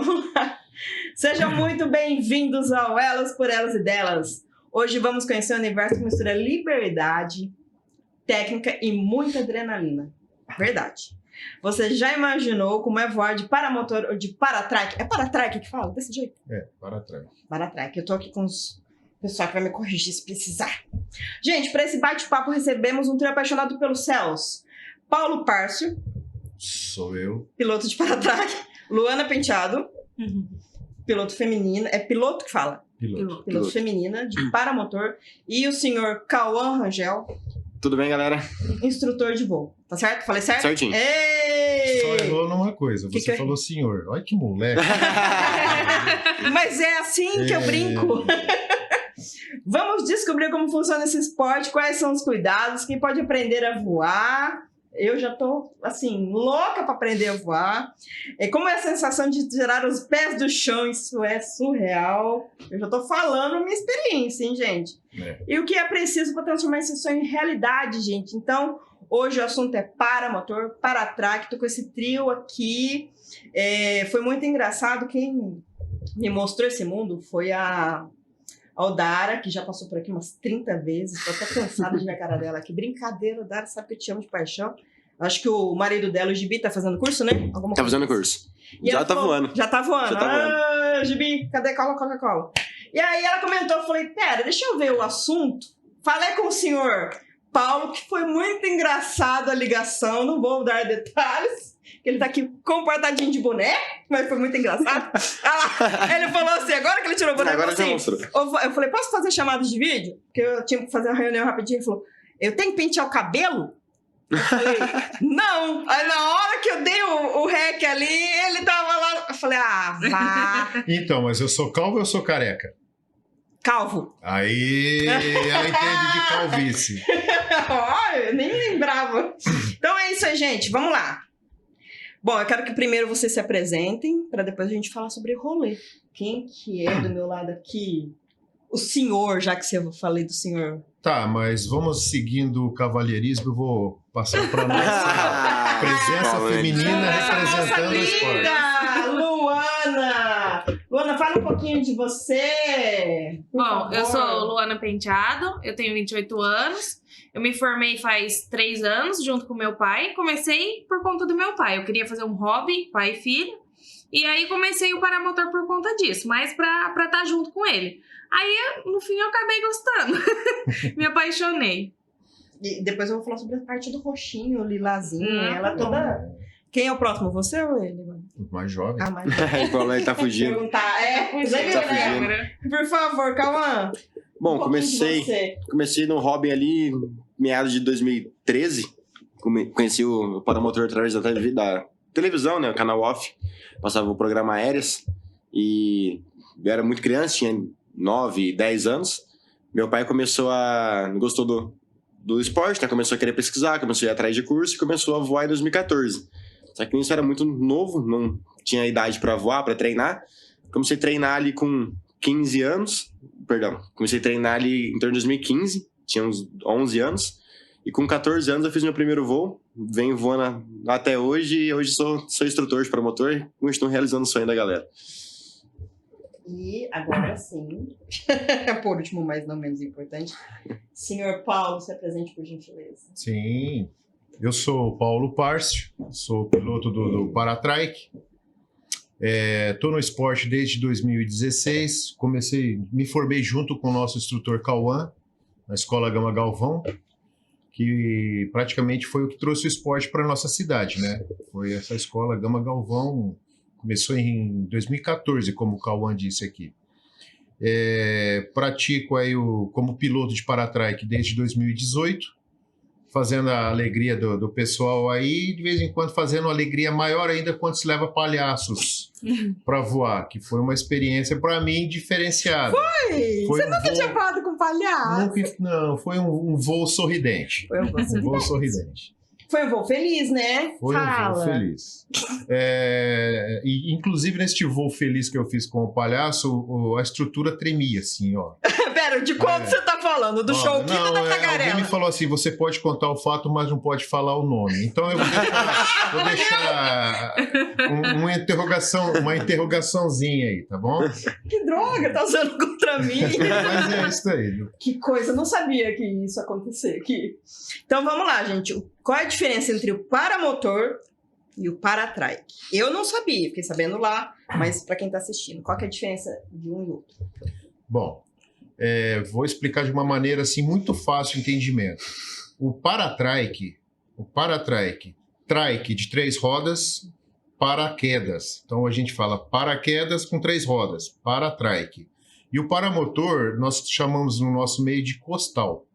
vamos lá. Sejam muito bem-vindos ao Elas por Elas e Delas. Hoje vamos conhecer um universo que mistura liberdade, técnica e muita adrenalina. Verdade. Você já imaginou como é voar de paramotor ou de paratrack? É paratrack que fala? Desse jeito? É, paratrack. Paratrack. Eu tô aqui com os pessoal que vai me corrigir se precisar. Gente, para esse bate-papo recebemos um trio apaixonado pelos céus. Paulo Párcio. Sou eu. Piloto de paratrack. Luana Penteado. Piloto feminina. É piloto que fala? Piloto feminina de paramotor. E o senhor Cauã Rangel. Tudo bem, galera? Instrutor de voo. Tá certo? Falei certo? Certinho. Ei! Só errou numa coisa. Você falou senhor. Olha que moleque. Mas é assim que eu brinco. Vamos descobrir como funciona esse esporte, quais são os cuidados, quem pode aprender a voar. Eu já tô, assim, louca para aprender a voar. Como é a sensação de tirar os pés do chão? Isso é surreal. Eu já tô falando minha experiência, hein, gente? E o que é preciso para transformar esse sonho em realidade, gente? Então, hoje o assunto é paramotor, paratrack. Tô com esse trio aqui. Foi muito engraçado. Quem me mostrou esse mundo foi a Odara, que já passou por aqui umas 30 vezes. Tô até cansada de ver a cara dela aqui. Brincadeira, Odara, sabe que eu te amo de paixão. Acho que o marido dela, o Gibi, tá fazendo curso, né? Tá fazendo curso. Já tá voando. Já tá voando. Gibi, cadê cola? E aí ela comentou, eu falei, pera, deixa eu ver o assunto. Falei com o senhor Paulo, que foi muito engraçado a ligação, não vou dar detalhes. Ele tá aqui comportadinho de boné, mas foi muito engraçado. Ele falou assim, agora que ele tirou o boné, agora já assim, mostrou. Eu falei, posso fazer chamada de vídeo? Porque eu tinha que fazer uma reunião rapidinho. Ele falou, eu tenho que pentear o cabelo? Eu falei, não. Aí na hora que eu dei o rec ali, ele tava lá. Eu falei, vá. Então, mas eu sou calvo ou eu sou careca? Calvo. Aí entende de calvície. Eu nem lembrava. Então é isso aí, gente. Vamos lá. Bom, eu quero que primeiro vocês se apresentem, para depois a gente falar sobre rolê. Quem que é do meu lado aqui? O senhor, já que eu falei do senhor. Tá, mas vamos seguindo o cavalheirismo. Eu vou passar para nossa presença feminina representando o esporte. Luana, fala um pouquinho de você. Bom, eu sou Luana Penteado, eu tenho 28 anos. Eu me formei faz 3 anos, junto com meu pai. Comecei por conta do meu pai. Eu queria fazer um hobby, pai e filho. E aí comecei o paramotor por conta disso, mas pra estar junto com ele. Aí, no fim, eu acabei gostando. Me apaixonei. E depois eu vou falar sobre a parte do roxinho, o lilazinho. Ela toda... Quem é o próximo, você ou ele? O mais jovem. Mais jovem. Ele tá fugindo. Tá fugindo. Por favor, Cauã. Bom, comecei no hobby ali, meados de 2013. Conheci o paramotor através da televisão, né? O canal Off. Passava o programa Aéreas. E eu era muito criança, tinha 9, 10 anos. Meu pai gostou do esporte, né? Começou a querer pesquisar, começou a ir atrás de curso e começou a voar em 2014. Só que isso era muito novo, não tinha idade para voar, para treinar. Comecei a treinar ali com 15 anos, comecei a treinar ali em torno de 2015, tinha uns 11 anos. E com 14 anos eu fiz meu primeiro voo, venho voando até hoje e hoje sou instrutor de paramotor e continuo realizando o sonho da galera. E agora sim, por último, mas não menos importante, senhor Paulo, se apresente por gentileza. Sim, eu sou o Paulo Párcio, sou piloto do paratrack. Estou no esporte desde 2016, me formei junto com o nosso instrutor Cauã, na Escola Gama Galvão, que praticamente foi o que trouxe o esporte para a nossa cidade, né? Foi essa Escola Gama Galvão. Começou em 2014, como o Cauã disse aqui. Pratico aí como piloto de paratrack desde 2018, fazendo a alegria do pessoal aí, de vez em quando fazendo uma alegria maior ainda quando se leva palhaços para voar, que foi uma experiência para mim diferenciada. Você nunca tinha falado com palhaço? Não, foi um voo sorridente. Foi um voo sorridente. Foi um voo feliz, né? Foi um voo feliz. E, inclusive, nesse voo feliz que eu fiz com o palhaço, a estrutura tremia, assim, ó. Pera, zero. De quanto você tá falando? Do show da Alguém tagarela? me falou assim, você pode contar o fato, mas não pode falar o nome. Então eu vou deixar uma interrogaçãozinha aí, tá bom? Que droga, tá usando contra mim. Mas é isso aí. Que coisa, não sabia que isso ia acontecer aqui. Então vamos lá, gente. Qual é a diferença entre o paramotor e o para-trike? Eu não sabia, fiquei sabendo lá, mas para quem tá assistindo, qual que é a diferença de um e outro? Bom, vou explicar de uma maneira assim muito fácil de entendimento. O para-trike, trike de 3 rodas, paraquedas. Então a gente fala paraquedas com 3 rodas, para-trike. E o paramotor nós chamamos no nosso meio de costal,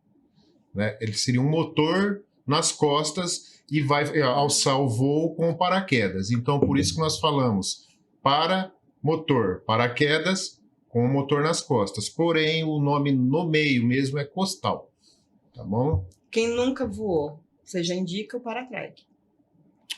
né? Ele seria um motor nas costas e vai alçar o voo com paraquedas. Então por isso que nós falamos paramotor, paraquedas com o motor nas costas. Porém, o nome no meio mesmo é costal, tá bom? Quem nunca voou, você já indica o para-trike.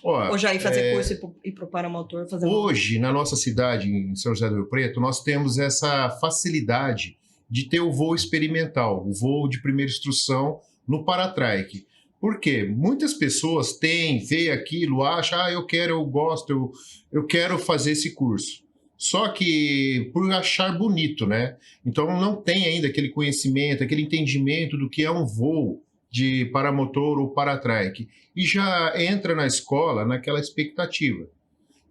Ó, Ou já ir fazer curso e ir pro paramotor fazer hoje, na nossa cidade, em São José do Rio Preto, nós temos essa facilidade de ter o voo experimental, o voo de primeira instrução no para-trike. Por quê? Muitas pessoas veem aquilo, acham, eu quero, eu gosto, eu quero fazer esse curso. Só que por achar bonito, né? Então não tem ainda aquele conhecimento, aquele entendimento do que é um voo de paramotor ou para-trike. E já entra na escola naquela expectativa.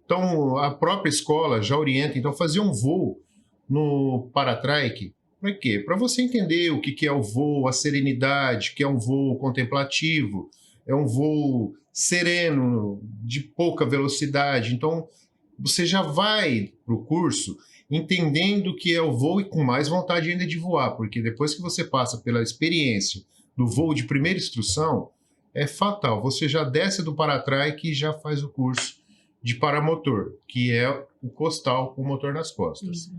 Então a própria escola já orienta, então fazer um voo no para-trike. Para quê? Para você entender o que é o voo, a serenidade, que é um voo contemplativo, é um voo sereno, de pouca velocidade. Então você já vai para o curso entendendo o que é o voo e com mais vontade ainda de voar, porque depois que você passa pela experiência do voo de primeira instrução, é fatal. Você já desce do para-trike e já faz o curso de paramotor, que é o costal com o motor nas costas.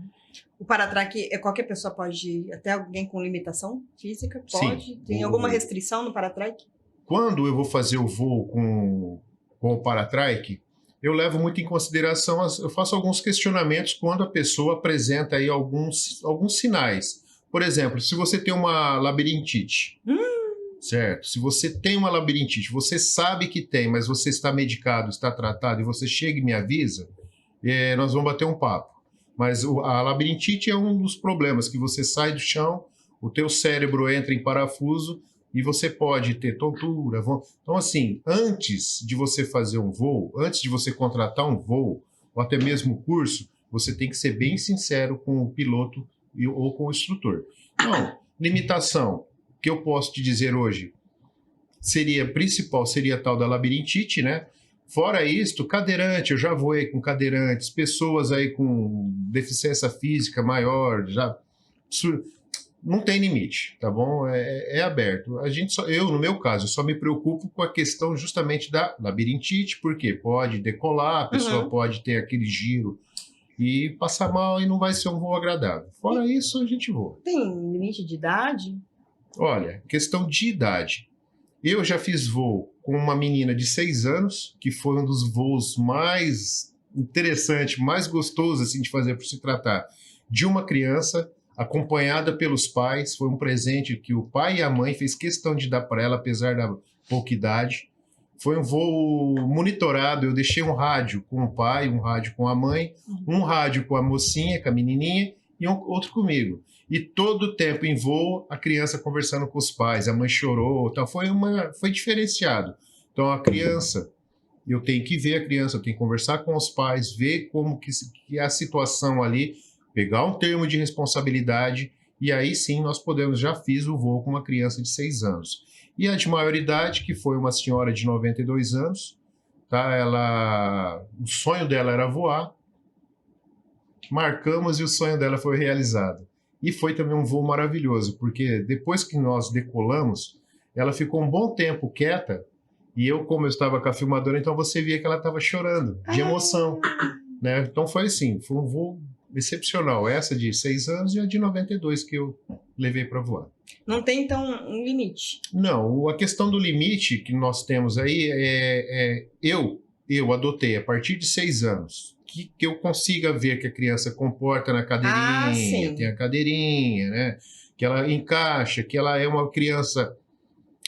O para-trike, qualquer pessoa pode ir, até alguém com limitação física pode? Sim. Tem alguma restrição no para-trike? Quando eu vou fazer o voo com o para-trike, eu levo muito em consideração, eu faço alguns questionamentos quando a pessoa apresenta aí alguns sinais. Por exemplo, se você tem uma labirintite, certo? Se você tem uma labirintite, você sabe que tem, mas você está medicado, está tratado, e você chega e me avisa, nós vamos bater um papo. Mas a labirintite é um dos problemas, que você sai do chão, o teu cérebro entra em parafuso, e você pode ter tontura. Então, assim, antes de você fazer um voo, antes de você contratar um voo, ou até mesmo o curso, você tem que ser bem sincero com o piloto ou com o instrutor. Então, limitação que eu posso te dizer hoje principal seria a tal da labirintite, né? Fora isto, cadeirante, eu já voei com cadeirantes, pessoas aí com deficiência física maior, não tem limite, tá bom? É aberto. Eu, no meu caso, só me preocupo com a questão justamente da labirintite, porque pode decolar, a pessoa pode ter aquele giro e passar mal e não vai ser um voo agradável. Fora isso, a gente voa. Tem limite de idade? Olha, questão de idade. Eu já fiz voo com uma menina de 6 anos, que foi um dos voos mais interessantes, mais gostosos assim, de fazer por se tratar de uma criança acompanhada pelos pais. Foi um presente que o pai e a mãe fez questão de dar para ela, apesar da pouca idade. Foi um voo monitorado, eu deixei um rádio com o pai, um rádio com a mãe, um rádio com a mocinha, com a menininha, e outro comigo. E todo o tempo em voo, a criança conversando com os pais, a mãe chorou, então foi diferenciado. Então a criança, eu tenho que ver a criança, eu tenho que conversar com os pais, ver como que é a situação ali, pegar um termo de responsabilidade, e aí sim nós podemos, já fiz o voo com uma criança de 6 anos. E a de maior idade, que foi uma senhora de 92 anos, tá? O sonho dela era voar, marcamos e o sonho dela foi realizado. E foi também um voo maravilhoso, porque depois que nós decolamos, ela ficou um bom tempo quieta, e eu, como eu estava com a filmadora, então você via que ela estava chorando, de emoção, né? Então foi assim, foi um voo excepcional, essa de 6 anos e a de 92 que eu levei para voar. Não tem, então, um limite? Não, a questão do limite que nós temos aí eu adotei a partir de 6 anos, que eu consiga ver que a criança comporta na cadeirinha, tem a cadeirinha, né? que ela encaixa, que ela é uma criança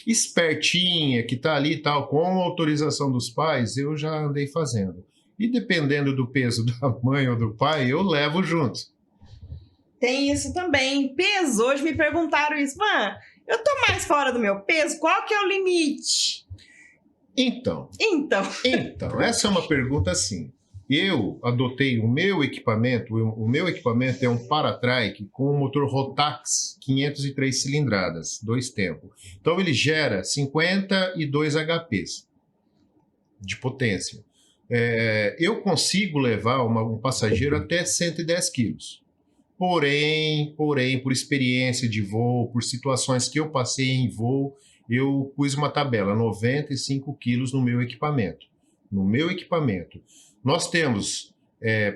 espertinha, que está ali e tal, com a autorização dos pais, eu já andei fazendo. E dependendo do peso da mãe ou do pai, eu levo junto. Tem isso também. Peso, hoje me perguntaram isso. Mano, eu tô mais fora do meu peso, qual que é o limite? Então, essa é uma pergunta assim. Eu adotei o meu equipamento é um Paratrike com um motor Rotax 503 cilindradas, 2 tempos. Então ele gera 52 HPs de potência. Eu consigo levar um passageiro até 110 quilos. Porém, por experiência de voo, por situações que eu passei em voo, eu pus uma tabela, 95 quilos no meu equipamento. Nós temos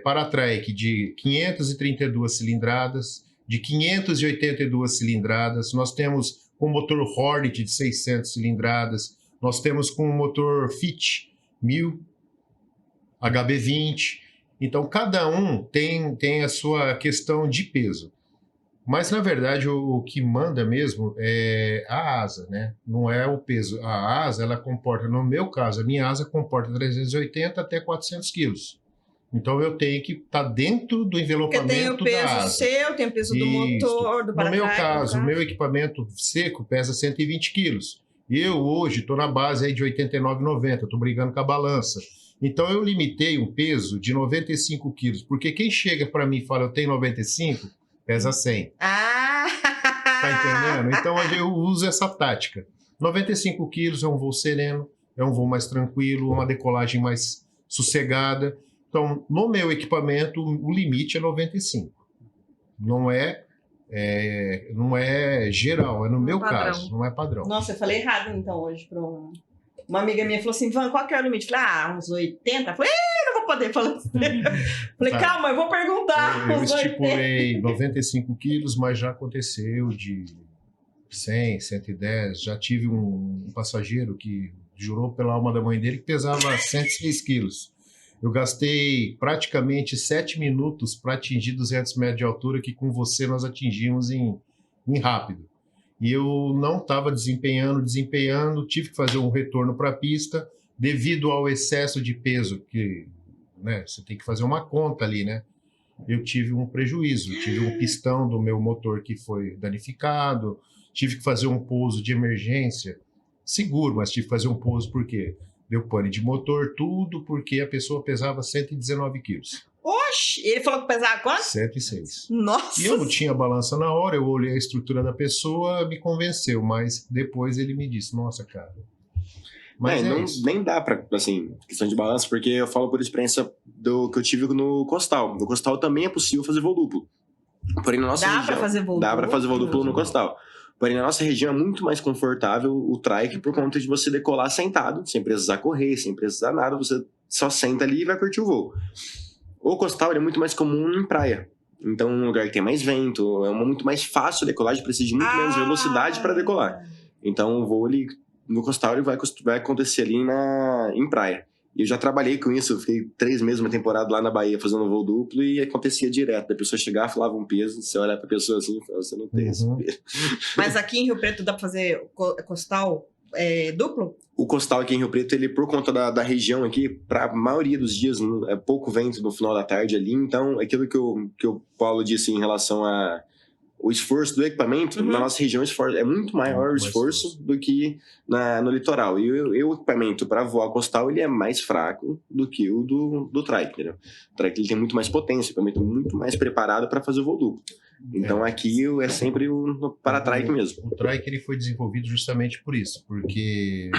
Paratrike de 532 cilindradas, de 582 cilindradas, nós temos com motor Hornet de 600 cilindradas, nós temos com motor Fit 1000, HB20. Então, cada um tem a sua questão de peso. Mas, na verdade, o que manda mesmo é a asa, né? Não é o peso. A asa, ela comporta, no meu caso, a minha asa comporta 380 até 400 quilos. Então, eu tenho que estar dentro do envelopamento da asa. Porque tem o peso seu, tem o peso do motor, do para-trás. No meu caso, o meu equipamento seco pesa 120 quilos. E eu, hoje, estou na base aí de 89,90. Estou brigando com a balança. Então, eu limitei um peso de 95 quilos. Porque quem chega para mim e fala, eu tenho 95... pesa 100. Ah! Tá entendendo? Então eu uso essa tática. 95 quilos é um voo sereno, é um voo mais tranquilo, uma decolagem mais sossegada. Então, no meu equipamento, o limite é 95. Não é geral, é no meu caso, não é padrão. Nossa, eu falei errado então hoje para uma amiga minha, falou assim, Van, qual que é o limite? Eu falei, uns 80. Eu falei, não vou poder falar assim. Falei, calma, eu vou perguntar. Eu estipulei 95 quilos, mas já aconteceu de 100, 110. Já tive um passageiro que jurou pela alma da mãe dele que pesava 106 quilos. Eu gastei praticamente 7 minutos para atingir 200 metros de altura, que com você nós atingimos em rápido. E eu não estava desempenhando, tive que fazer um retorno para a pista, devido ao excesso de peso, que né, você tem que fazer uma conta ali, né? Eu tive um prejuízo, tive um pistão do meu motor que foi danificado, tive que fazer um pouso de emergência, seguro, mas tive que fazer um pouso porque deu pane de motor, tudo porque a pessoa pesava 119 quilos. Oxi, ele falou que pesava quanto? 106. Nossa! E eu não tinha balança na hora, eu olhei a estrutura da pessoa, me convenceu, mas depois ele me disse, nossa, cara... Mas nem dá pra, assim, questão de balança, porque eu falo por experiência do que eu tive no Costal. No Costal também é possível fazer voo duplo. Porém, na nossa região... Pra fazer voo dá pra fazer voo duplo no Costal. Porém, na nossa região é muito mais confortável o trike por conta de você decolar sentado, sem precisar correr, sem precisar nada, você só senta ali e vai curtir o voo. O Costal é muito mais comum em praia. Então, um lugar que tem mais vento, é muito mais fácil a decolagem, precisa de muito menos velocidade para decolar. Então, o voo no Costal ele vai acontecer ali em praia. E eu já trabalhei com isso, eu fiquei 3 meses, uma temporada lá na Bahia fazendo voo duplo e acontecia direto. A pessoa chegava, falava um peso, você olhar pra pessoa assim e falava, você não tem esse peso. Mas aqui em Rio Preto dá pra fazer Costal duplo? O Costal aqui em Rio Preto, ele por conta da região aqui, pra maioria dos dias, é pouco vento no final da tarde ali, então aquilo que o Paulo disse em relação o esforço do equipamento, na nossa região é muito maior o esforço do que no litoral. E o equipamento para voar Costal, ele é mais fraco do que o do trike, entendeu? O trike ele tem muito mais potência, o equipamento é muito mais preparado para fazer o voo duplo. Então aqui é sempre o para-trike mesmo. O trike ele foi desenvolvido justamente por isso, porque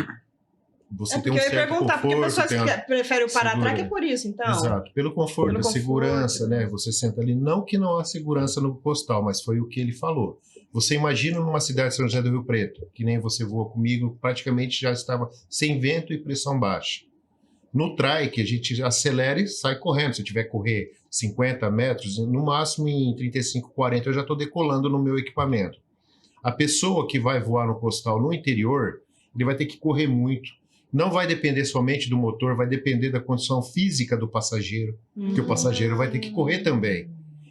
você tem um certo eu ia perguntar, conforto, porque pessoas que preferem o para-trike é por isso, então. Exato, pelo conforto, segurança, né? Você senta ali, não que não há segurança no Costal, mas foi o que ele falou. Você imagina numa cidade de São José do Rio Preto, que nem você voa comigo, praticamente já estava sem vento e pressão baixa. No trike, a gente acelera e sai correndo. Se eu tiver que correr 50 metros, no máximo em 35, 40, eu já estou decolando no meu equipamento. A pessoa que vai voar no Costal no interior, ele vai ter que correr muito. Não vai depender somente do motor, vai depender da condição física do passageiro, que o passageiro vai ter que correr também.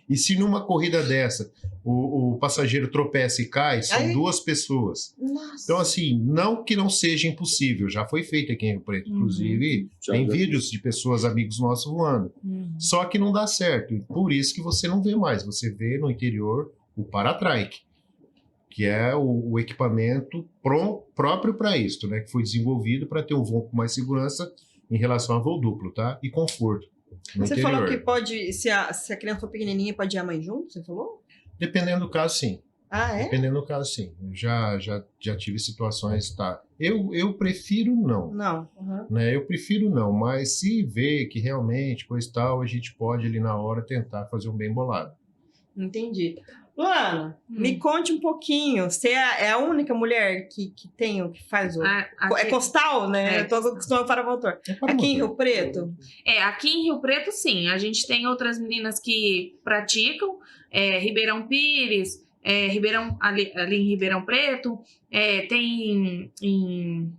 E se numa corrida dessa o passageiro tropeça e cai, são Aí- 2 pessoas. Nossa. Então, assim, não que não seja impossível, já foi feito aqui em Rio Preto. Inclusive, Já tem deu. vídeos de pessoas, amigos nossos, voando. Só que não dá certo. E por isso que você não vê mais. Você vê no interior o Paratrike, que é o equipamento próprio para isso, né? Que foi desenvolvido para ter um voo com mais segurança em relação a voo duplo, tá? E conforto. No Você interior. falou que pode, se a criança for pequenininha, pode ir a mãe junto? Você falou? Dependendo do caso, sim. Ah, é? Dependendo do caso, sim. Eu já tive situações, tá? Eu prefiro não. Não. Uhum. Né? Eu prefiro não, mas se vê que realmente, coisa e tal, a gente pode ali na hora tentar fazer um bem bolado. Entendi. Luana, me conte um pouquinho. Você é a única mulher que que faz o. É costal, né? É. Eu tô acostumada para motor. É para Aqui em motor. Rio Preto? Aqui em Rio Preto, sim. A gente tem outras meninas que praticam. Ribeirão Pires, ali em Ribeirão Preto. Tem em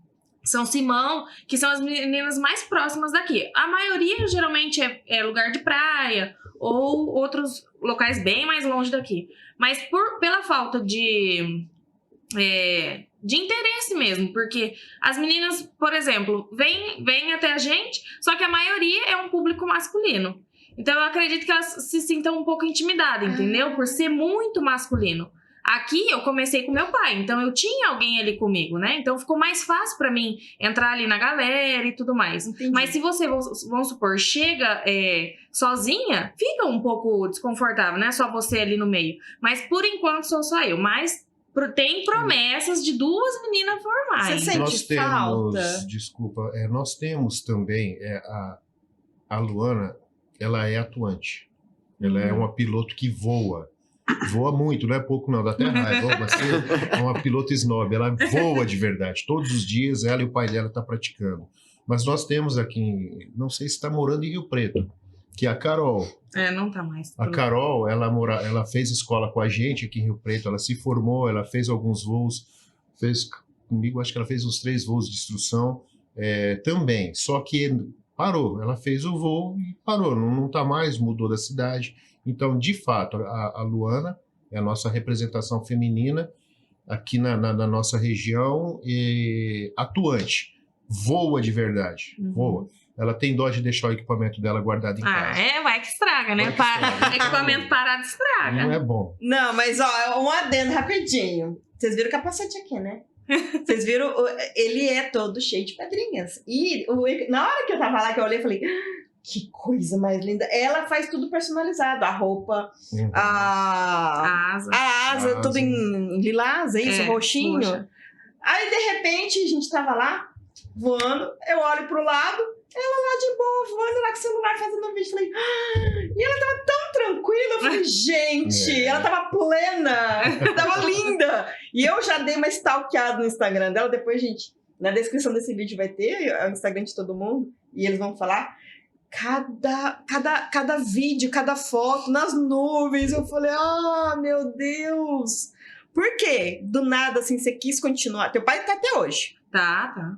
São Simão, que são as meninas mais próximas daqui. A maioria, geralmente, é lugar de praia ou outros locais bem mais longe daqui. Mas pela falta de interesse mesmo, porque as meninas, por exemplo, vêm até a gente, só que a maioria é um público masculino. Então eu acredito que elas se sintam um pouco intimidadas, entendeu? Por ser muito masculino. Aqui eu comecei com meu pai, então eu tinha alguém ali comigo, né? Então ficou mais fácil pra mim entrar ali na galera e tudo mais. Entendi. Mas se você, vamos supor, chega sozinha, fica um pouco desconfortável, né? Só você ali no meio. Mas por enquanto sou só eu. Mas tem promessas de 2 meninas formais. Você sente Nós temos, falta? desculpa, nós temos também a Luana, ela é atuante. Ela é uma piloto que voa. Voa muito, não é pouco não, dá até raiva. Mas é uma piloto snob, ela voa de verdade. Todos os dias ela e o pai dela estão praticando. Mas nós temos aqui, não sei se está morando em Rio Preto, que é a Carol. Não tá mais. A Carol, ela fez escola com a gente aqui em Rio Preto, ela se formou, ela fez alguns voos, fez comigo, acho que ela fez uns 3 voos de instrução também, só que parou, ela fez o voo e parou, não tá mais, mudou da cidade. Então, de fato, a Luana é a nossa representação feminina aqui na nossa região, atuante, voa de verdade, voa. Ela tem dó de deixar o equipamento dela guardado em casa. Vai que estraga, né? Vai que estraga. Equipamento parado estraga. Não é bom. Não, mas ó, um adendo rapidinho. Vocês viram o capacete aqui, né? Vocês viram? Ele é todo cheio de pedrinhas. E na hora que eu tava lá, que eu olhei, eu falei... Que coisa mais linda. Ela faz tudo personalizado. A roupa, A asa. a asa, tudo em lilás, é isso? Roxinho. roxa. Aí, de repente, a gente tava lá, voando. Eu olho pro lado, ela lá de boa, voando lá com o celular, fazendo um vídeo. Falei, e ela tava tão tranquila. Eu falei, gente, ela tava plena, tava linda. E eu já dei uma stalkeada no Instagram dela. Depois, gente, na descrição desse vídeo vai ter o Instagram de todo mundo. E eles vão falar... Cada vídeo, cada foto nas nuvens. Eu falei, meu Deus. Por quê? Do nada, assim, você quis continuar. Teu pai tá até hoje. Tá.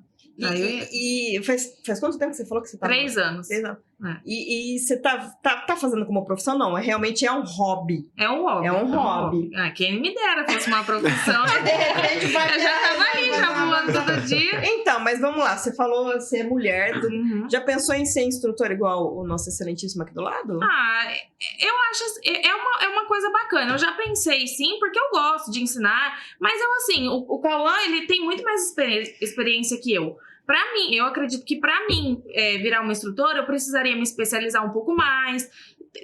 E faz quanto tempo que você falou que você tá? 3 anos. 3 anos. E você tá fazendo como profissão? Não, realmente é um hobby. É um hobby. É um hobby. Quem me dera fosse uma profissão. De repente vai... Eu já tava ali, já voando todo dia. Então, mas vamos lá. Você falou ser é mulher. Uhum. Já pensou em ser instrutor igual o nosso excelentíssimo aqui do lado? Eu acho... É uma coisa bacana. Eu já pensei, sim, porque eu gosto de ensinar. Mas eu, assim, o Cauã, ele tem muito mais experiência que eu. Pra mim, eu acredito que pra mim virar uma instrutora, eu precisaria me especializar um pouco mais,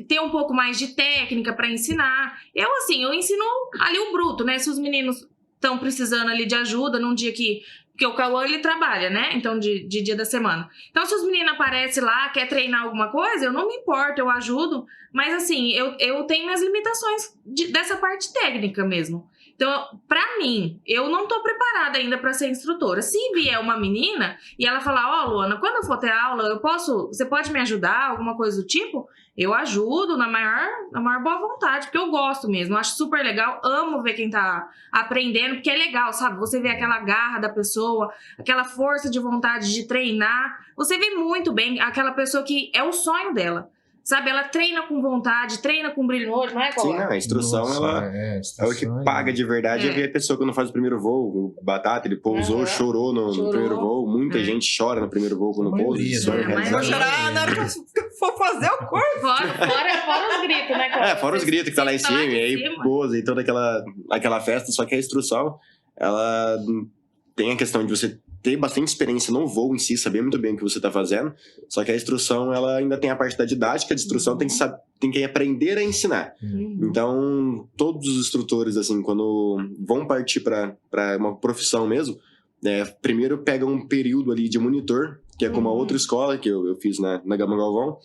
ter um pouco mais de técnica pra ensinar. Eu ensino ali o bruto, né? Se os meninos estão precisando ali de ajuda num dia porque o Cauã, ele trabalha, né? Então, de dia da semana. Então, se os meninos aparecem lá, quer treinar alguma coisa, eu não me importo, eu ajudo. Mas, assim, eu tenho minhas limitações dessa parte técnica mesmo. Então, pra mim, eu não tô preparada ainda pra ser instrutora. Se vier uma menina e ela falar, Luana, quando eu for ter aula, você pode me ajudar, alguma coisa do tipo? Eu ajudo na maior boa vontade, porque eu gosto mesmo, eu acho super legal, amo ver quem tá aprendendo, porque é legal, sabe? Você vê aquela garra da pessoa, aquela força de vontade de treinar, você vê muito bem aquela pessoa que é o sonho dela. Sabe, ela treina com vontade, treina com brilho no olho, não é, Sim, Cauã? não, a instrução, Nossa, é o que instrução paga de verdade. É. É ver a pessoa quando faz o primeiro voo, o Batata, ele pousou, Aham. chorou no Chorou. primeiro voo. Muita É. gente chora no primeiro voo quando A pousa. maioria, sonho né? realizado. Vou Mas- chorar na hora que eu for fazer o curso. Fora os gritos, né, Cauã? É, fora os gritos que tá lá em Você cima, tá e aí cima. pousa e toda aquela festa. Só que a instrução, ela tem a questão de você ter bastante experiência no voo em si, saber muito bem o que você tá fazendo. Só que a instrução, ela ainda tem a parte da didática. A instrução tem que aprender a ensinar. Então, todos os instrutores, assim, quando vão partir para uma profissão mesmo, primeiro pegam um período ali de monitor, que é como a outra escola que eu fiz na Gama Galvão.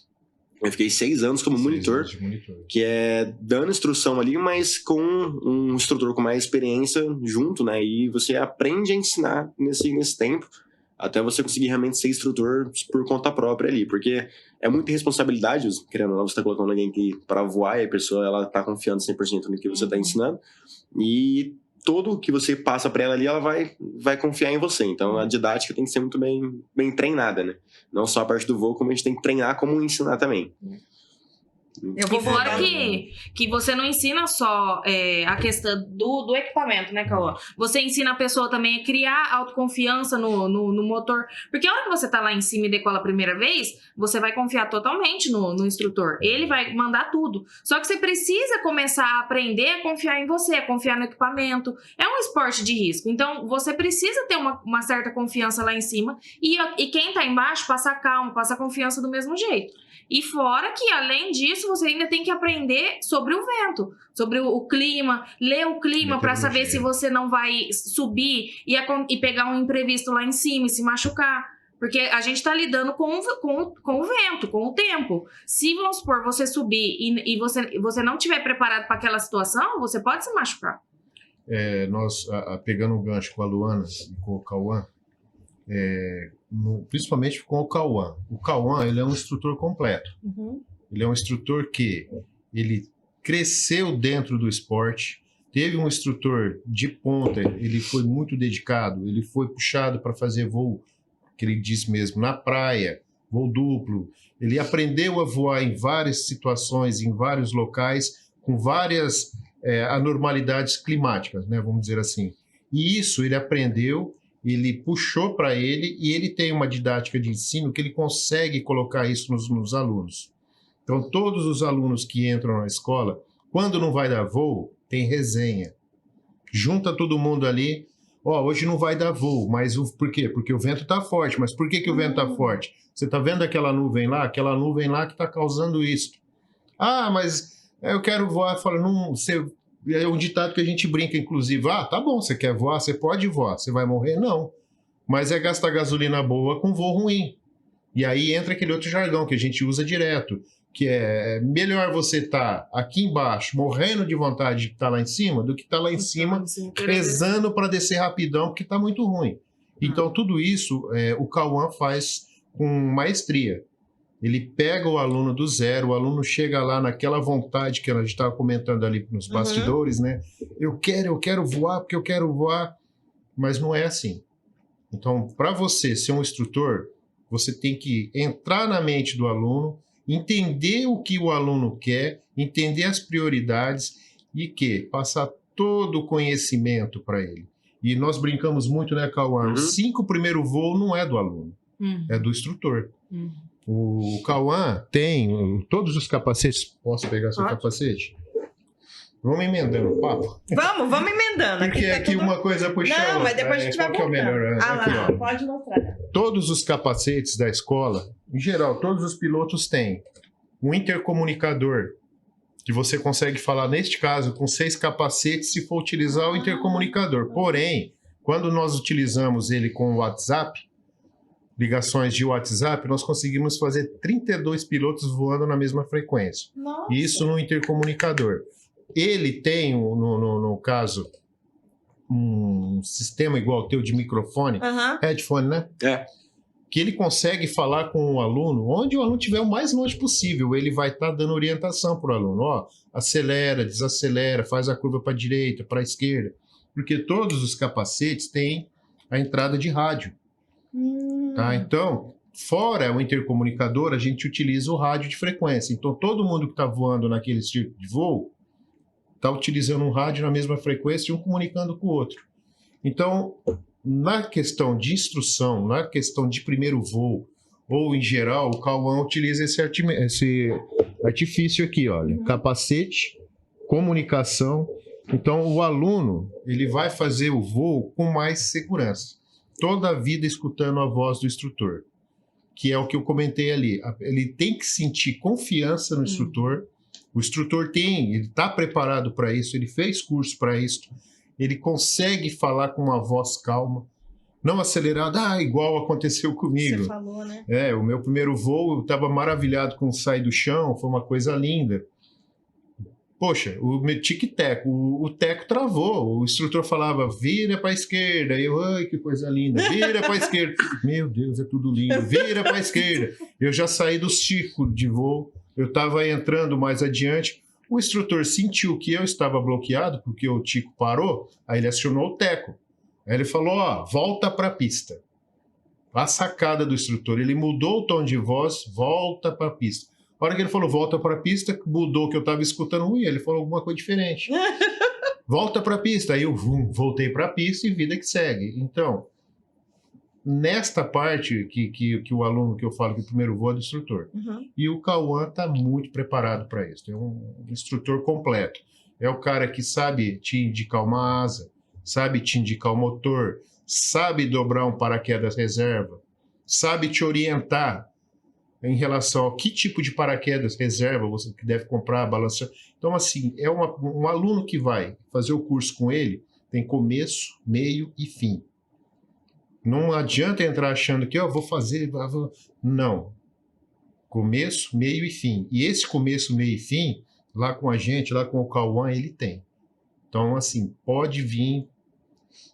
Eu fiquei 6 anos como 6 monitor, anos de monitor. que é dando instrução ali, mas com um instrutor com mais experiência junto, né? E você aprende a ensinar nesse tempo, até você conseguir realmente ser instrutor por conta própria ali, porque é muita responsabilidade, querendo ou não, você tá colocando alguém para voar e a pessoa, ela tá confiando 100% no que você tá ensinando, e tudo que você passa para ela ali, ela vai confiar em você. Então, a didática tem que ser muito bem treinada, né? Não só a parte do voo, como a gente tem que treinar como ensinar também. Eu vou E fora voltar. que você não ensina só a questão do equipamento, né, Cauã? Você ensina a pessoa também a criar autoconfiança no motor. Porque a hora que você tá lá em cima e decola a primeira vez, você vai confiar totalmente no instrutor. Ele vai mandar tudo. Só que você precisa começar a aprender a confiar em você, a confiar no equipamento. É um esporte de risco. Então, você precisa ter uma certa confiança lá em cima. E quem tá embaixo, passa calma, passa confiança do mesmo jeito. E fora que, além disso, você ainda tem que aprender sobre o vento, sobre o clima, ler o clima para saber se você não vai subir e pegar um imprevisto lá em cima e se machucar. Porque a gente tá lidando com o vento, com o tempo. Se, vamos supor, você subir e você não estiver preparado para aquela situação, você pode se machucar. Nós, pegando o gancho com a Luana e com o Cauã, principalmente com o Cauã. O Cauã, ele é um instrutor completo. Ele é um instrutor que ele cresceu dentro do esporte, teve um instrutor de ponta, ele foi muito dedicado, ele foi puxado para fazer voo, que ele disse mesmo, na praia, voo duplo. Ele aprendeu a voar em várias situações, em vários locais, com várias anormalidades climáticas, né, vamos dizer assim. E isso ele aprendeu, ele puxou para ele e ele tem uma didática de ensino que ele consegue colocar isso nos alunos. Então, todos os alunos que entram na escola, quando não vai dar voo, tem resenha. Junta todo mundo ali, hoje não vai dar voo, mas por quê? Porque o vento está forte. Mas por que o vento está forte? Você está vendo aquela nuvem lá? Aquela nuvem lá que está causando isso. Mas eu quero voar. Fala, não, é um ditado que a gente brinca, inclusive. Tá bom, você quer voar? Você pode voar. Você vai morrer? Não. Mas é gastar gasolina boa com voo ruim. E aí entra aquele outro jargão que a gente usa direto, que é melhor você estar aqui embaixo, morrendo de vontade de estar lá em cima, do que estar lá em cima, rezando para descer rapidão, porque está muito ruim. Então, tudo isso o Cauã faz com maestria. Ele pega o aluno do zero, o aluno chega lá naquela vontade que a gente estava comentando ali nos bastidores, né? Eu quero voar porque eu quero voar, mas não é assim. Então, para você ser um instrutor, você tem que entrar na mente do aluno, entender o que o aluno quer, entender as prioridades e passar todo o conhecimento para ele. E nós brincamos muito, né, Cauã? Os 5 primeiros voos não é do aluno, é do instrutor. O Cauã tem todos os capacetes. Posso pegar seu capacete? Vamos emendando o papo. Vamos emendando. Porque aqui uma coisa puxa a outra. Não, mas depois a gente vai qual que é o voltando. melhor? Lá, Aqui, ó. pode mostrar. Todos os capacetes da escola, em geral, todos os pilotos têm um intercomunicador, que você consegue falar, neste caso, com 6 capacetes, se for utilizar o intercomunicador. Porém, quando nós utilizamos ele com o WhatsApp, ligações de WhatsApp, nós conseguimos fazer 32 pilotos voando na mesma frequência. Nossa. Isso no intercomunicador. Ele tem, no caso, um sistema igual ao teu de microfone, headphone, né? Que ele consegue falar com o aluno, onde o aluno estiver o mais longe possível, ele vai estar dando orientação para o aluno. Acelera, desacelera, faz a curva para a direita, para a esquerda. Porque todos os capacetes têm a entrada de rádio. Tá? Então, Fora o intercomunicador, a gente utiliza o rádio de frequência. Então, todo mundo que está voando naquele tipo de voo está utilizando um rádio na mesma frequência e um comunicando com o outro. Então, na questão de instrução, na questão de primeiro voo, ou em geral, o Cauã utiliza esse artifício aqui, olha, capacete, comunicação. Então, o aluno, ele vai fazer o voo com mais segurança. Toda a vida escutando a voz do instrutor, que é o que eu comentei ali. Ele tem que sentir confiança no instrutor. O instrutor ele está preparado para isso, ele fez curso para isso. Ele consegue falar com uma voz calma, não acelerada, igual aconteceu comigo. Você falou, né? O meu primeiro voo, eu estava maravilhado com o sair do chão, foi uma coisa linda. Poxa, o meu tic-tac, o teco travou, o instrutor falava, vira para a esquerda, ai, que coisa linda, vira para a esquerda. Meu Deus, é tudo lindo, vira para a esquerda. Eu já saí do ciclo de voo, eu estava entrando mais adiante, o instrutor sentiu que eu estava bloqueado, porque o tico parou, aí ele acionou o teco. Aí ele falou, volta para a pista. A sacada do instrutor, ele mudou o tom de voz, volta para a pista. A hora que ele falou, volta para a pista, mudou o que eu estava escutando, ele falou alguma coisa diferente. Volta para a pista. Aí eu voltei para a pista e vida que segue. Então, nesta parte que o aluno que eu falo que o primeiro voo é do instrutor. E o Cauã está muito preparado para isso. É um instrutor completo. É o cara que sabe te indicar uma asa, sabe te indicar o motor, sabe dobrar um paraquedas reserva, sabe te orientar em relação a que tipo de paraquedas reserva você deve comprar, balancear. Então, assim, é um aluno que vai fazer o curso com ele, tem começo, meio e fim. Não adianta entrar achando que eu vou fazer... Não. Começo, meio e fim. E esse começo, meio e fim, lá com a gente, lá com o Cauã, ele tem. Então, assim, pode vir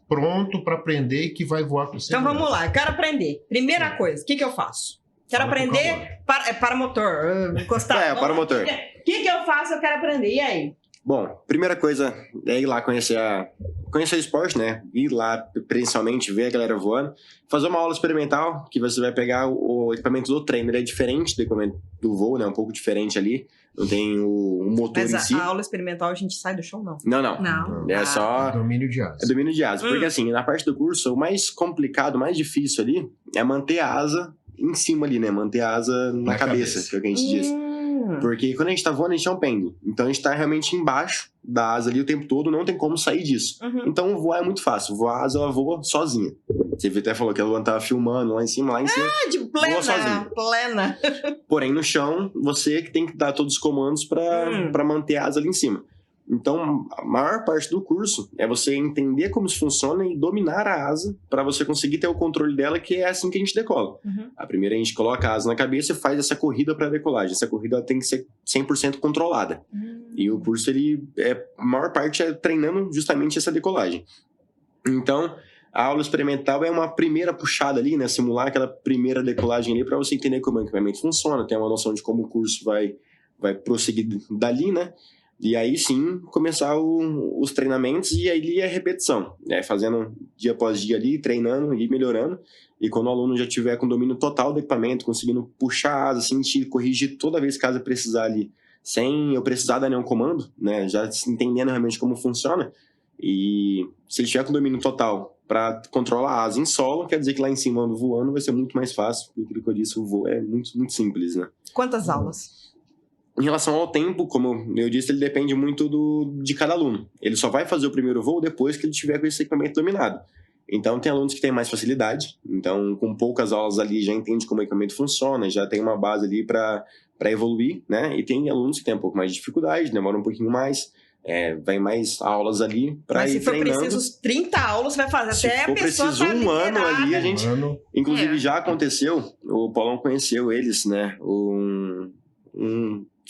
pronto para aprender e que vai voar com você. Então, vamos lá. Eu quero aprender. Primeira coisa, o que eu faço? Quero aprender para motor, encostar. Para motor. O que eu faço? Eu quero aprender. E aí? Bom, primeira coisa é ir lá conhecer o esporte, né? Ir lá presencialmente, ver a galera voando. Fazer uma aula experimental, que você vai pegar o equipamento do treino. Ele é diferente do equipamento do voo, né? Um pouco diferente ali. Não tem o motor em si. Mas a aula experimental a gente sai do chão, não? Não. É só... Domínio de asa. É domínio de asa. Porque assim, na parte do curso, o mais complicado, o mais difícil ali é manter a asa em cima ali, né? Manter a asa na cabeça, que é o que a gente diz. Porque quando a gente tá voando, a gente é um pêndulo. Então a gente tá realmente embaixo da asa ali o tempo todo, não tem como sair disso. Então voar é muito fácil. Voar a asa, ela voa sozinha. Você até falou que ela tava filmando lá em cima, de voa sozinha. Plena. Porém, no chão, você que tem que dar todos os comandos pra manter a asa ali em cima. Então, a maior parte do curso é você entender como isso funciona e dominar a asa para você conseguir ter o controle dela, que é assim que a gente decola. A primeira, a gente coloca a asa na cabeça e faz essa corrida para decolagem. Essa corrida tem que ser 100% controlada. E o curso, a maior parte é treinando justamente essa decolagem. Então, a aula experimental é uma primeira puxada ali, né? Simular aquela primeira decolagem ali para você entender como o equipamento funciona, ter uma noção de como o curso vai prosseguir dali, né? E aí sim, começar os treinamentos e aí a repetição, né? Fazendo dia após dia ali, treinando e melhorando. E quando o aluno já tiver com domínio total do equipamento, conseguindo puxar a asa, sentir, corrigir toda vez que a asa precisar ali, sem eu precisar dar nenhum comando, né? Já entendendo realmente como funciona. E se ele tiver com domínio total para controlar a asa em solo, quer dizer que lá em cima, voando, vai ser muito mais fácil. Porque aquilo que eu disse, o voo é muito, muito simples, né? Quantas aulas? Em relação ao tempo, como eu disse, ele depende muito de cada aluno. Ele só vai fazer o primeiro voo depois que ele tiver com esse equipamento dominado. Então, tem alunos que têm mais facilidade. Então, com poucas aulas ali, já entende como o equipamento funciona, já tem uma base ali para evoluir, né? E tem alunos que têm um pouco mais de dificuldade, demoram um pouquinho mais, vai mais aulas ali para ir treinando. Mas se for preciso 30 aulas, você vai fazer se até a pessoa for preciso um ano ali, a gente... Inclusive, já aconteceu, o Paulão conheceu eles, né?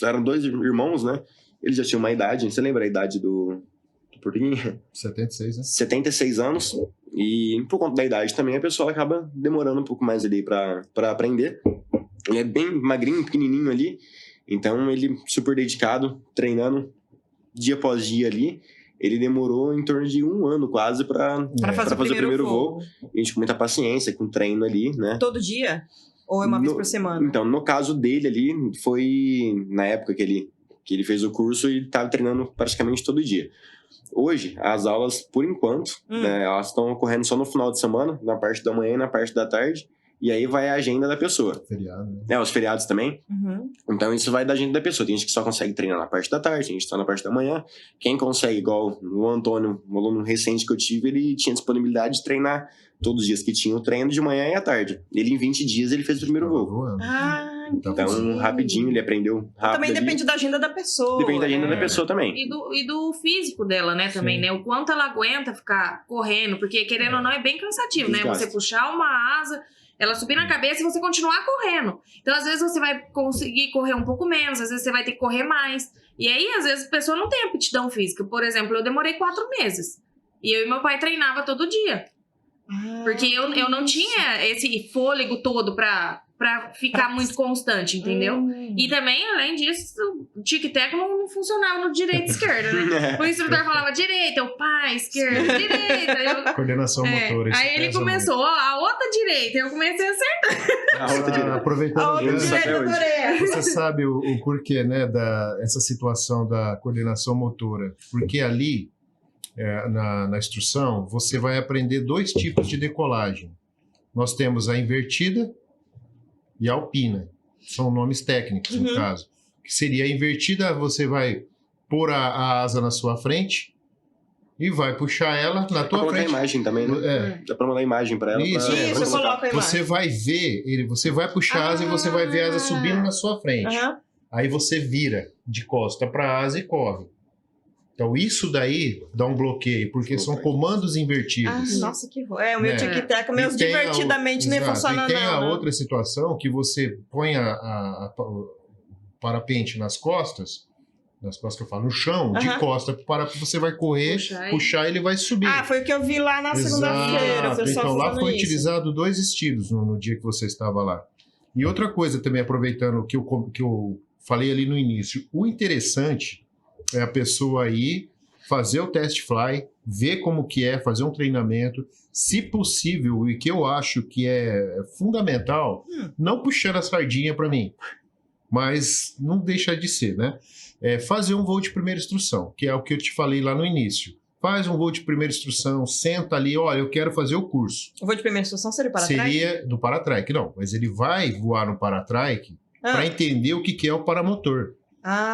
Eram 2 irmãos, né? Eles já tinham uma idade. Você lembra a idade do Portuguinha? 76, né? 76 anos. E por conta da idade também, a pessoa acaba demorando um pouco mais ali pra aprender. Ele é bem magrinho, pequenininho ali. Então, ele super dedicado, treinando dia após dia ali. Ele demorou em torno de 1 ano quase pra fazer o primeiro voo. A gente com muita paciência, com treino ali, né? Todo dia? Ou é uma vez por semana? Então, no caso dele ali, foi na época que ele fez o curso e estava treinando praticamente todo dia. Hoje, as aulas, por enquanto, né, elas estão ocorrendo só no final de semana, na parte da manhã e na parte da tarde. E aí vai a agenda da pessoa. Feriado, né? Os feriados também. Então isso vai da agenda da pessoa. Tem gente que só consegue treinar na parte da tarde, tem gente só na parte da manhã. Quem consegue, igual o Antônio, um aluno recente que eu tive, ele tinha disponibilidade de treinar todos os dias que tinha o treino de manhã e à tarde. Ele, em 20 dias, ele fez o primeiro voo. Então, rapidinho, ele aprendeu rápido. Também depende da agenda da pessoa. Depende da agenda da pessoa também. E do físico dela, né, também, Sim. né? O quanto ela aguenta ficar correndo, porque querendo ou não é bem cansativo, né? Desgasta. Você puxar uma asa, ela subir na cabeça e você continuar correndo. Então, às vezes, você vai conseguir correr um pouco menos, às vezes você vai ter que correr mais. E aí, às vezes, a pessoa não tem aptidão física. Por exemplo, eu demorei 4 meses. E eu e meu pai treinava todo dia. Porque eu não tinha esse fôlego todo pra ficar muito constante, entendeu? E também, além disso, o tic-tac não funcionava no direito e esquerda, né? O instrutor falava direita, eu pai, esquerda, direita. Coordenação motora. isso Aí ele pesa começou, ó, a outra direita, eu comecei a acertar. A outra direita. Aproveitando A outra o gancho, direita até hoje. adorei. você sabe o porquê, né, essa situação da coordenação motora. Porque ali, na instrução, você vai aprender 2 tipos de decolagem. Nós temos a invertida e a alpina. São nomes técnicos, no caso. Que seria a invertida, você vai pôr a asa na sua frente e vai puxar ela na Dá pra tua colocar a frente. imagem também, né? Dá pra mandar a imagem pra ela. Isso, Isso, eu coloco a imagem. Você vai ver, você vai puxar a asa e você vai ver a asa subindo na sua frente. Aí você vira de costa para asa e corre. Então isso daí dá um bloqueio, porque são comandos invertidos. Nossa, que o meu Né? tic-tac, o meu E tem divertidamente nem exato, funciona e tem não. a né? outra situação que você põe o parapente nas costas que eu falo, no chão, de costa para o parapente, você vai correr, puxar e ele vai subir. Foi o que eu vi lá na segunda-feira, o Exato. pessoal Então lá fazendo foi isso. utilizado 2 estilos no dia que você estava lá. E outra coisa também, aproveitando que eu falei ali no início, o interessante é a pessoa aí fazer o test fly, ver como que é, fazer um treinamento, se possível, e que eu acho que é fundamental, não puxando a sardinha para mim, mas não deixa de ser, né? Fazer um voo de primeira instrução, que é o que eu te falei lá no início. Faz um voo de primeira instrução, senta ali, olha, eu quero fazer o curso. O voo de primeira instrução seria para trás? Seria do paratrike, não, mas ele vai voar no paratrike para entender o que é o paramotor.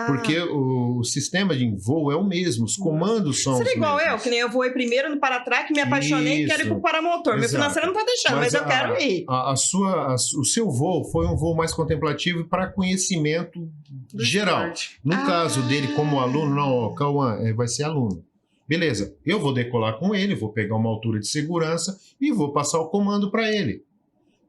Porque o sistema de voo é o mesmo, os comandos são Seria os igual mesmos. eu, que nem eu voei primeiro no paratrack, me apaixonei e quero ir pro paramotor. Meu Exato. financeiro não tá deixando, mas eu quero ir. O seu voo foi um voo mais contemplativo para conhecimento geral. No caso dele, como aluno, não, Cauã, vai ser aluno. Beleza, eu vou decolar com ele, vou pegar uma altura de segurança e vou passar o comando para ele.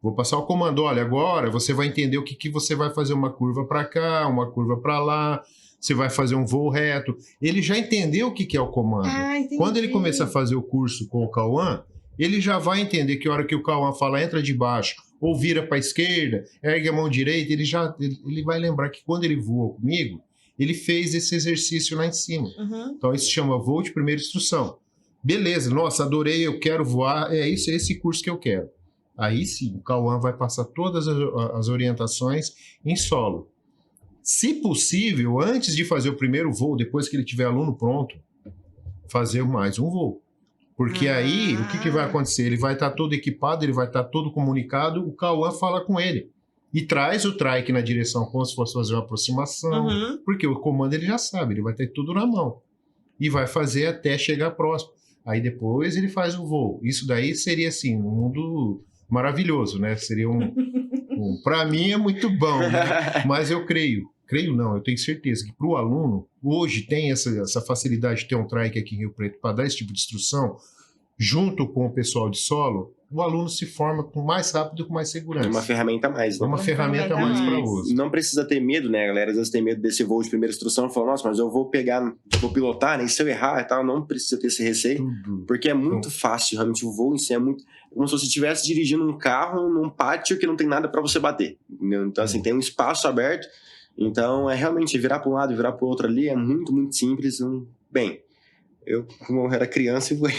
Vou passar o comando, olha, agora você vai entender o que você vai fazer uma curva para cá, uma curva para lá, você vai fazer um voo reto. Ele já entendeu o que é o comando. Quando ele começar a fazer o curso com o Cauã, ele já vai entender que a hora que o Cauã fala entra de baixo ou vira para a esquerda, ergue a mão direita, ele vai lembrar que quando ele voou comigo, ele fez esse exercício lá em cima. Então isso se chama voo de primeira instrução. Beleza, nossa, adorei, eu quero voar, é esse curso que eu quero. Aí sim, o Cauã vai passar todas as orientações em solo. Se possível, antes de fazer o primeiro voo, depois que ele tiver aluno pronto, fazer mais um voo. Porque aí, o que vai acontecer? Ele vai estar todo equipado, ele vai estar todo comunicado, o Cauã fala com ele. E traz o trike na direção como se fosse fazer uma aproximação, porque o comando ele já sabe, ele vai ter tudo na mão. E vai fazer até chegar próximo. Aí depois ele faz o voo. Isso daí seria assim, um mundo maravilhoso, né? Seria para mim é muito bom, né? Mas eu creio não, eu tenho certeza que para o aluno, hoje tem essa facilidade de ter um trike aqui em Rio Preto para dar esse tipo de instrução, junto com o pessoal de solo, o aluno se forma mais rápido e com mais segurança. É uma ferramenta a mais, né? É uma ferramenta a mais para uso. Não precisa ter medo, né, galera? Às vezes tem medo desse voo de primeira instrução e fala, nossa, mas eu vou pilotar, né? E se eu errar e tal, não precisa ter esse receio, porque é muito fácil, realmente o voo em si é muito... Como se você estivesse dirigindo um carro num pátio que não tem nada para você bater, entendeu? Então, assim, tem um espaço aberto, então é realmente virar para um lado e virar para o outro ali, é muito, muito simples. Bem, Eu, como era criança, e fui.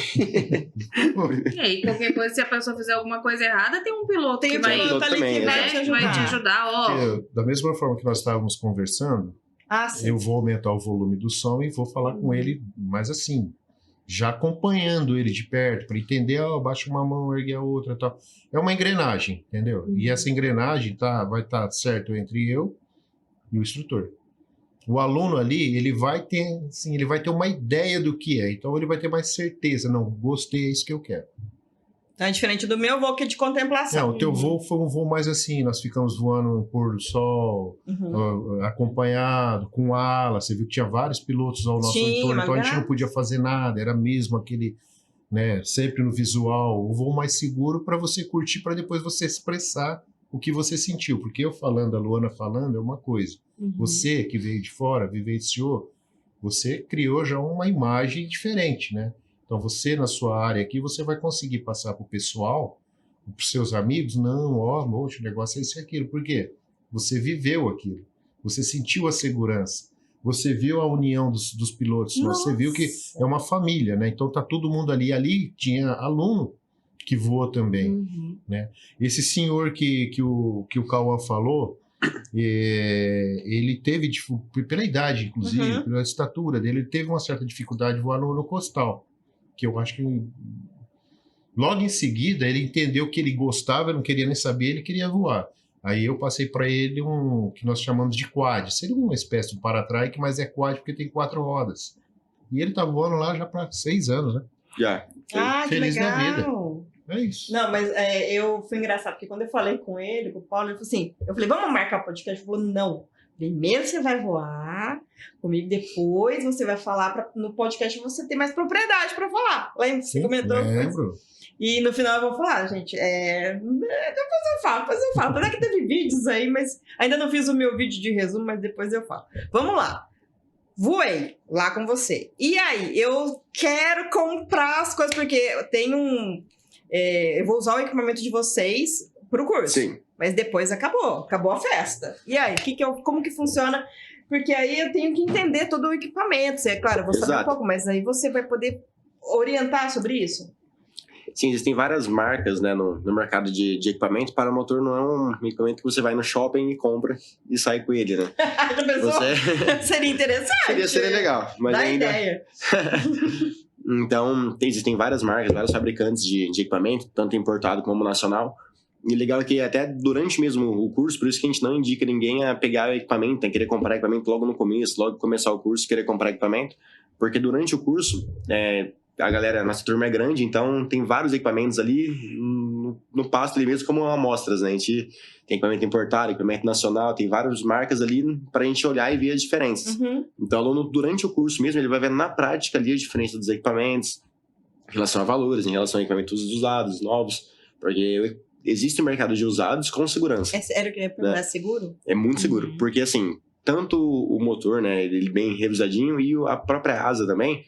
E aí, qualquer coisa, se a pessoa fizer alguma coisa errada, tem um piloto Tem que o vai, piloto ali também, que vai te exato. vai te ajudar. ajudar, ó. Da mesma forma que nós estávamos conversando, Ah, sim. eu vou aumentar o volume do som e vou falar com ele, mas assim, já acompanhando ele de perto, para entender, baixa uma mão, ergue a outra e tal. É uma engrenagem, entendeu? E essa engrenagem vai estar certo entre eu e o instrutor. O aluno ali, ele vai ter uma ideia do que é, então ele vai ter mais certeza. Não, gostei, é isso que eu quero. Então é diferente do meu voo que é de contemplação. Não, o teu voo foi um voo mais assim, nós ficamos voando no pôr do sol, acompanhado, com ala, você viu que tinha vários pilotos ao nosso entorno, então a gente não podia fazer nada, era mesmo aquele, né, sempre no visual, o voo mais seguro para você curtir, para depois você expressar o que você sentiu, porque eu falando, a Luana falando é uma coisa, você que veio de fora, vivenciou, você criou já uma imagem diferente, né? Então você na sua área aqui, você vai conseguir passar para o pessoal, para os seus amigos, não, o negócio é isso e aquilo. Por quê? Você viveu aquilo, você sentiu a segurança, você viu a união dos pilotos, você viu que é uma família, né? Então tá todo mundo ali. Ali tinha aluno que voa também, né? Esse senhor que o Cauã falou, ele teve, pela idade, inclusive, pela estatura dele, ele teve uma certa dificuldade de voar no costal, que eu acho que logo em seguida ele entendeu que ele gostava, não queria nem saber, ele queria voar. Aí eu passei para ele um que nós chamamos de quad, seria uma espécie de paratrike, mas é quad porque tem 4 rodas. E ele tá voando lá já para 6 anos, né? Já. Ah, que Feliz legal. da vida. É isso. Não, mas eu fui engraçado, porque quando eu falei com ele, com o Paulo, ele falou assim, eu falei, vamos marcar o podcast? Ele falou, não, primeiro você vai voar comigo, depois você vai falar no podcast, você tem mais propriedade para falar. Lembra? Você comentou? Lembro. E no final eu vou falar, gente, depois eu falo. Apesar que teve vídeos aí, mas ainda não fiz o meu vídeo de resumo, mas depois eu falo. Vamos lá. Voei lá com você. E aí, eu quero comprar as coisas, porque eu tenho eu vou usar o equipamento de vocês pro curso. Sim. Mas depois acabou a festa. E aí, como que funciona? Porque aí eu tenho que entender todo o equipamento. É claro, eu vou saber um Exato. pouco, mas aí você vai poder orientar sobre isso? Sim, existem várias marcas, né, no mercado de equipamento. Paramotor não é um equipamento que você vai no shopping e compra e sai com ele, né? Já pensou? Seria interessante. Seria legal. Mas Dá ainda... ideia. Então, existem várias marcas, vários fabricantes de equipamento, tanto importado como nacional. E legal é que até durante mesmo o curso, por isso que a gente não indica ninguém a pegar o equipamento, a querer comprar equipamento logo no começo, logo começar o curso, querer comprar equipamento. Porque durante o curso, a galera, nossa turma é grande, então tem vários equipamentos ali no pasto ali mesmo, como amostras, né? A gente tem equipamento importado, equipamento nacional, tem várias marcas ali pra gente olhar e ver as diferenças. Então, o aluno, durante o curso mesmo, ele vai ver na prática ali a diferença dos equipamentos, em relação a valores, em relação a equipamentos usados, novos, porque existe um mercado de usados com segurança. É sério que é seguro? É muito seguro, porque assim, tanto o motor, né, ele bem revisadinho, e a própria asa também,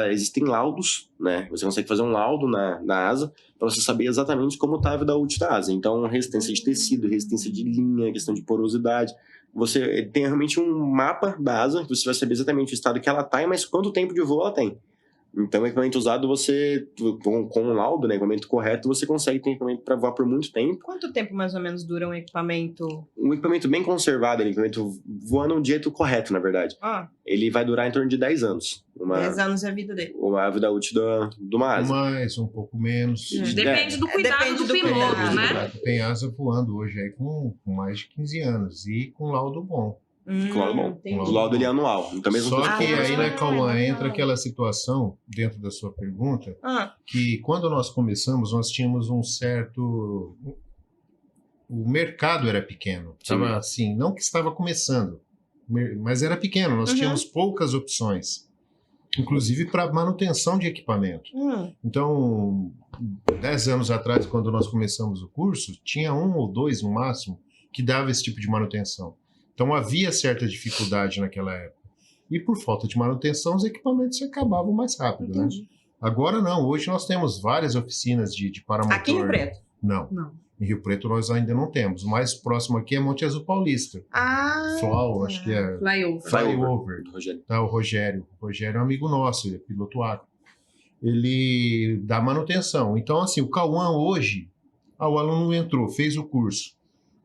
existem laudos, né? Você consegue fazer um laudo na asa para você saber exatamente como está a vida útil da asa. Então, resistência de tecido, resistência de linha, questão de porosidade. Você tem realmente um mapa da asa, que você vai saber exatamente o estado que ela está, mas quanto tempo de voo ela tem. Então, o equipamento usado, você, com um laudo, né, equipamento correto, você consegue ter equipamento para voar por muito tempo. Quanto tempo mais ou menos dura um equipamento? Um equipamento bem conservado, um equipamento voando do jeito correto, na verdade. Ele vai durar em torno de 10 anos. 10 anos é a vida dele. A vida útil de uma asa. Mais, um pouco menos. Depende do cuidado do piloto, né? Tem asa voando hoje aí com mais de 15 anos e com laudo bom. Com laudo bom. O laudo ele é anual. Então, mesmo Só que aí, né, Cauã, entra aquela situação, dentro da sua pergunta, que quando nós começamos, nós tínhamos um certo... O mercado era pequeno. Estava assim, não que estava começando, mas era pequeno. Nós tínhamos poucas opções, inclusive para manutenção de equipamento. Então, 10 anos atrás, quando nós começamos o curso, tinha 1 ou 2 no máximo que dava esse tipo de manutenção. Então havia certa dificuldade naquela época. E por falta de manutenção, os equipamentos se acabavam mais rápido, né? Agora não, hoje nós temos várias oficinas de paramotor. Aqui em Rio Preto? Não. Em Rio Preto nós ainda não temos. O mais próximo aqui é Monte Azul Paulista. Flow, acho que é Flyover. Do Rogério. tá, o Rogério. O Rogério é um amigo nosso, ele é piloto agro. Ele dá manutenção. Então, assim, o Cauã hoje, o aluno entrou, fez o curso.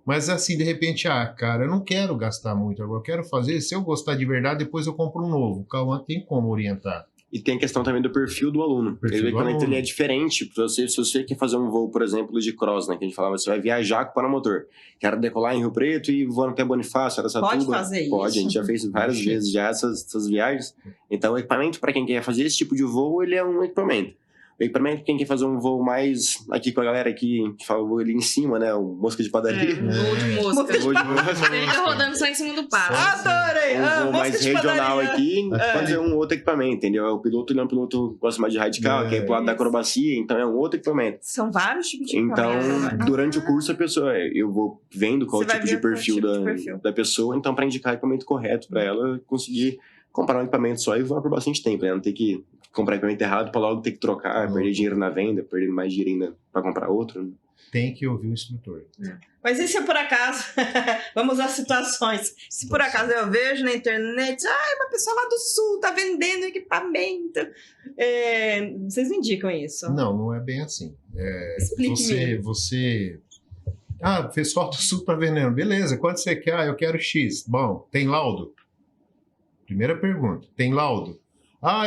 Mas assim, de repente, cara, eu não quero gastar muito agora, eu quero fazer, se eu gostar de verdade, depois eu compro um novo. O Cauã tem como orientar. E tem a questão também do perfil do aluno. Perfil O equipamento do aluno. ele é diferente. Se você quer fazer um voo, por exemplo, de cross, né? Que a gente falava, você vai viajar com o paramotor. Quero decolar em Rio Preto e voar até Bonifácio, Araçatuba. Pode fazer Pode, isso? a gente já fez várias vezes já essas viagens. Então, o equipamento, para quem quer fazer esse tipo de voo, ele é um equipamento. O equipamento, quem quer fazer um voo mais aqui com a galera aqui, que fala o voo ali em cima, né? O mosca de padaria. Voo de mosca. Voo de mosca. Você fica rodando só em cima do passo. Adorei! Um voo mosca mais de regional padaria. aqui, fazer um outro equipamento, entendeu? O piloto, ele é um piloto que gosta mais de radical, que é pro lado da acrobacia, então é um outro equipamento. São vários tipos de Então, equipamento. durante o curso, a pessoa, eu vou vendo qual Você vai tipo de ver qual perfil, tipo de da, perfil. da pessoa, então, para indicar o equipamento correto para ela conseguir comprar um equipamento só e voar por bastante tempo, né? Não ter que comprar equipamento errado para logo ter que trocar, perder dinheiro na venda, perder mais dinheiro ainda para comprar outro. Né? Tem que ouvir o instrutor. Mas e se por acaso, vamos às situações, se por acaso eu vejo na internet, uma pessoa lá do sul tá vendendo equipamento, vocês indicam isso? Não é bem assim. Explique-me. Você... o pessoal do sul tá vendendo. Beleza, quanto você quer? Eu quero X. Bom, tem laudo? Primeira pergunta, tem laudo?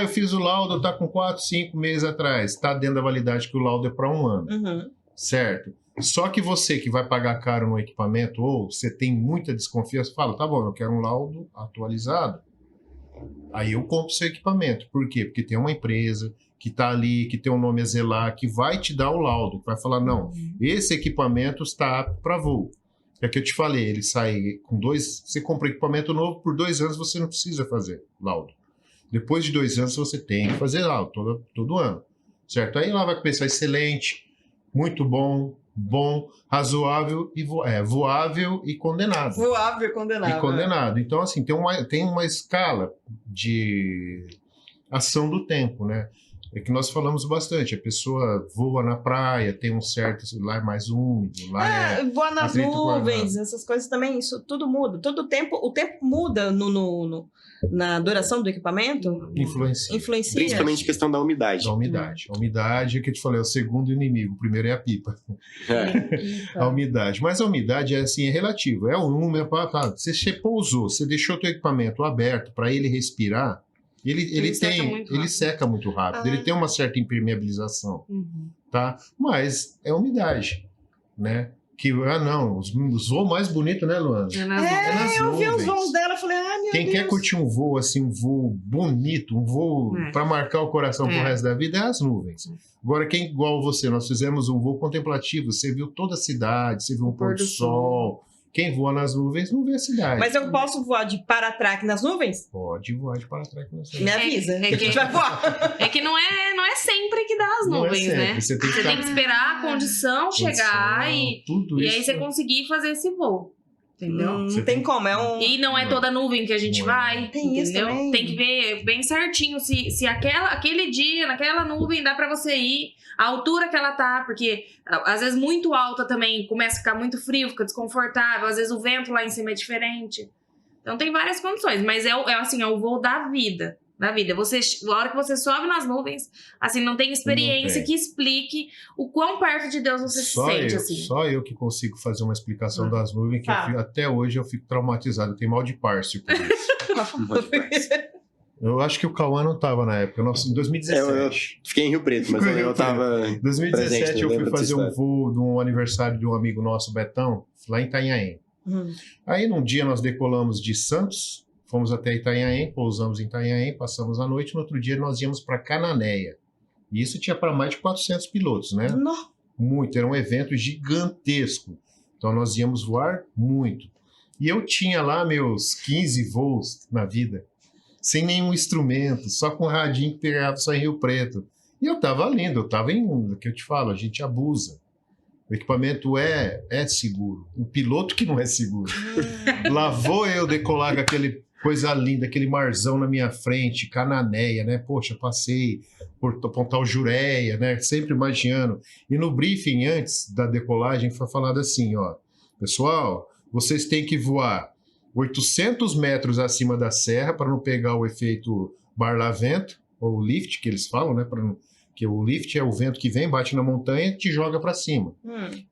Eu fiz o laudo, tá com 4, 5 meses atrás. Tá dentro da validade que o laudo é para 1 ano. Uhum. Certo? Só que você que vai pagar caro no equipamento ou você tem muita desconfiança, fala, tá bom, eu quero um laudo atualizado. Aí eu compro seu equipamento. Por quê? Porque tem uma empresa que tá ali, que tem um nome a zelar, que vai te dar o laudo, que vai falar, não, esse equipamento está apto para voo. É que eu te falei, ele sai com 2, você compra equipamento novo, por 2 anos você não precisa fazer laudo. Depois de 2 anos você tem que fazer laudo, todo ano. Certo? Aí lá vai pensar excelente, muito bom, razoável, e voável e condenado. Voável e condenado. E condenado. Então, assim, tem uma escala de ação do tempo, né? É que nós falamos bastante. A pessoa voa na praia, tem um certo... Lá é mais úmido, lá voa nas atrito com a- nuvens, essas coisas também, isso tudo muda. O tempo muda na duração do equipamento? influencia. Influencia. Principalmente a questão da umidade. A umidade. A umidade, é que eu te falei, é o segundo inimigo. O primeiro é a pipa. É. A umidade. Mas a umidade é assim, é relativa. É o número. Você pousou, você deixou o teu equipamento aberto para ele respirar, ele seca muito rápido. Ele tem uma certa impermeabilização, tá? Mas é umidade, né? Que, os voos mais bonitos, né, Luana? nas Eu vi os nuvens. voos dela, falei, meu Quem Deus. quer curtir um voo assim, um voo bonito, um voo para marcar o coração pro resto da vida, é as nuvens. Agora, quem igual você, nós fizemos um voo contemplativo, você viu toda a cidade, você viu um pôr do sol. Quem voa nas nuvens não vê a cidade. Mas eu posso voar de para-traque nas nuvens? Pode voar de para-trás com você. Me avisa, que a gente que- vai voar. É que não é sempre que dá as Não é nuvens, sempre, né? você tem que Você tem que esperar a condição chegar tudo e isso. aí você conseguir fazer esse voo. Entendeu? Você Não tem tem- como, E não é toda nuvem que a gente Não é. vai, Tem isso entendeu? também. Tem que ver bem certinho se aquele dia, naquela nuvem, dá pra você ir, a altura que ela tá, porque às vezes muito alta também começa a ficar muito frio, fica desconfortável, às vezes o vento lá em cima é diferente. Então tem várias condições, mas é o voo da vida. Da vida. A hora que você sobe nas nuvens, assim, não tem experiência Não tem. que explique o quão perto de Deus você se sente, assim. Só eu que consigo fazer uma explicação das nuvens, que Tá. até hoje eu fico traumatizado. Eu tenho mal de Párcio por isso. Eu acho que o Cauã não estava na época. Em 2017. Fiquei em Rio Preto, mas eu tava... Em 2017 presente, eu fui lembro fazer dessa um voo de um aniversário de um amigo nosso, Betão, lá em Itanhaém. Aí num dia nós decolamos de Santos, fomos até Itanhaém, pousamos em Itanhaém, passamos a noite, no outro dia nós íamos para Cananéia. E isso tinha para mais de 400 pilotos, né? Não. Muito, era um evento gigantesco. Então nós íamos voar muito. E eu tinha lá meus 15 voos na vida, sem nenhum instrumento, só com radinho que pegava só em Rio Preto. E eu tava lindo, eu tava em o que eu te falo, a gente abusa. O equipamento é seguro. O piloto que não é seguro. Lá vou eu decolar com aquele coisa linda, aquele marzão na minha frente, Cananéia, né? Poxa, passei Pontal Jureia, né? Sempre imaginando. E no briefing antes da decolagem foi falado assim, ó, pessoal, vocês têm que voar 800 metros acima da serra para não pegar o efeito barlavento, ou lift, que eles falam, né? Que o lift é o vento que vem, bate na montanha e te joga para cima.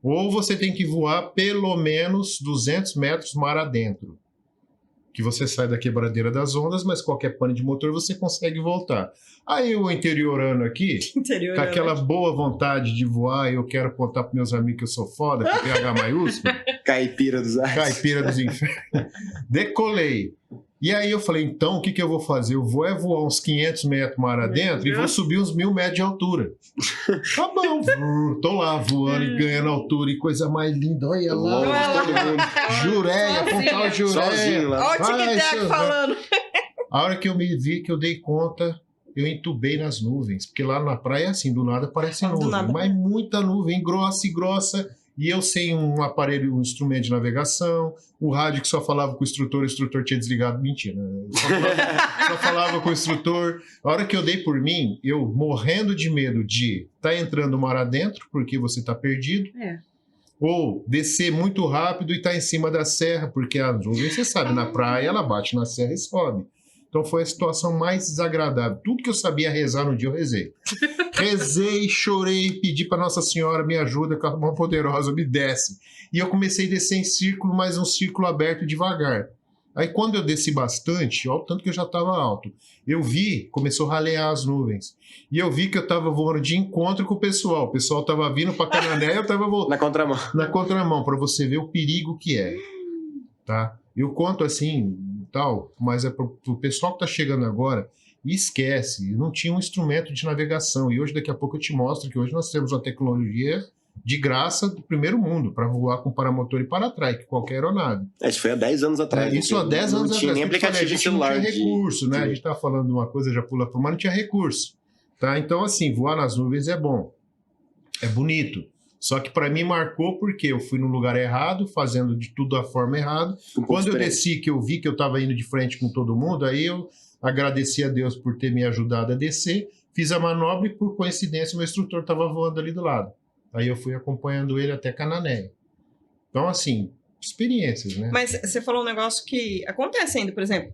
Ou você tem que voar pelo menos 200 metros mar adentro. Que você sai da quebradeira das ondas, mas qualquer pane de motor você consegue voltar. Aí o interiorano aqui, com aquela boa vontade de voar, eu quero contar para meus amigos que eu sou foda, com PH maiúsculo. Caipira dos ares. Caipira dos infernos. Decolei. E aí eu falei, então, o que eu vou fazer? Eu vou voar uns 500 metros mar adentro e vou subir uns 1.000 metros de altura. Tá bom. Tô lá voando e ganhando altura e coisa mais linda. Olha lá. Todo mundo. Jureia, Pontal Jureia. Sozinho lá. Olha o tic-tac falando. A hora que eu me vi, que eu dei conta, eu entubei nas nuvens. Porque lá na praia, assim, do nada parece nuvem. Mas muita nuvem, grossa e grossa. E eu sem um aparelho, um instrumento de navegação, o rádio que só falava com o instrutor tinha desligado. Mentira. Só falava com o instrutor. A hora que eu dei por mim, eu morrendo de medo de estar entrando mar adentro, porque você está perdido. Ou descer muito rápido e estar em cima da serra, porque a nuvem, você sabe, na praia ela bate na serra e sobe. Então foi a situação mais desagradável. Tudo que eu sabia rezar no dia, eu rezei. Rezei, chorei, pedi para Nossa Senhora, me ajuda, com a mão poderosa, me desce. E eu comecei a descer em círculo, mas um círculo aberto devagar. Aí quando eu desci bastante, ó, o tanto que eu já estava alto, eu vi, começou a ralear as nuvens. E eu vi que eu estava voando de encontro com o pessoal. O pessoal estava vindo para Canané, eu estava voltando. Na contramão. Na contramão, para você ver o perigo que é. Tá? Eu conto assim, tal, mas é para o pessoal que está chegando agora, esquece, não tinha um instrumento de navegação. E hoje, daqui a pouco, eu te mostro que hoje nós temos uma tecnologia de graça do primeiro mundo para voar com paramotor e paratrike, qualquer aeronave. Isso foi há 10 anos atrás. Isso há 10 anos atrás. Não tinha nem aplicativo de celular. Não tinha recurso, né? A gente estava falando de uma coisa, já pula por, mas não tinha recurso. Tá? Então, assim, voar nas nuvens é bom. É bonito. Só que para mim marcou porque eu fui no lugar errado, fazendo de tudo da forma errada. Quando eu desci, que eu vi que eu estava indo de frente com todo mundo, aí eu agradeci a Deus por ter me ajudado a descer, fiz a manobra e, por coincidência, meu instrutor estava voando ali do lado. Aí eu fui acompanhando ele até Canané. Então, assim, experiências, né? Mas você falou um negócio que acontece ainda, por exemplo.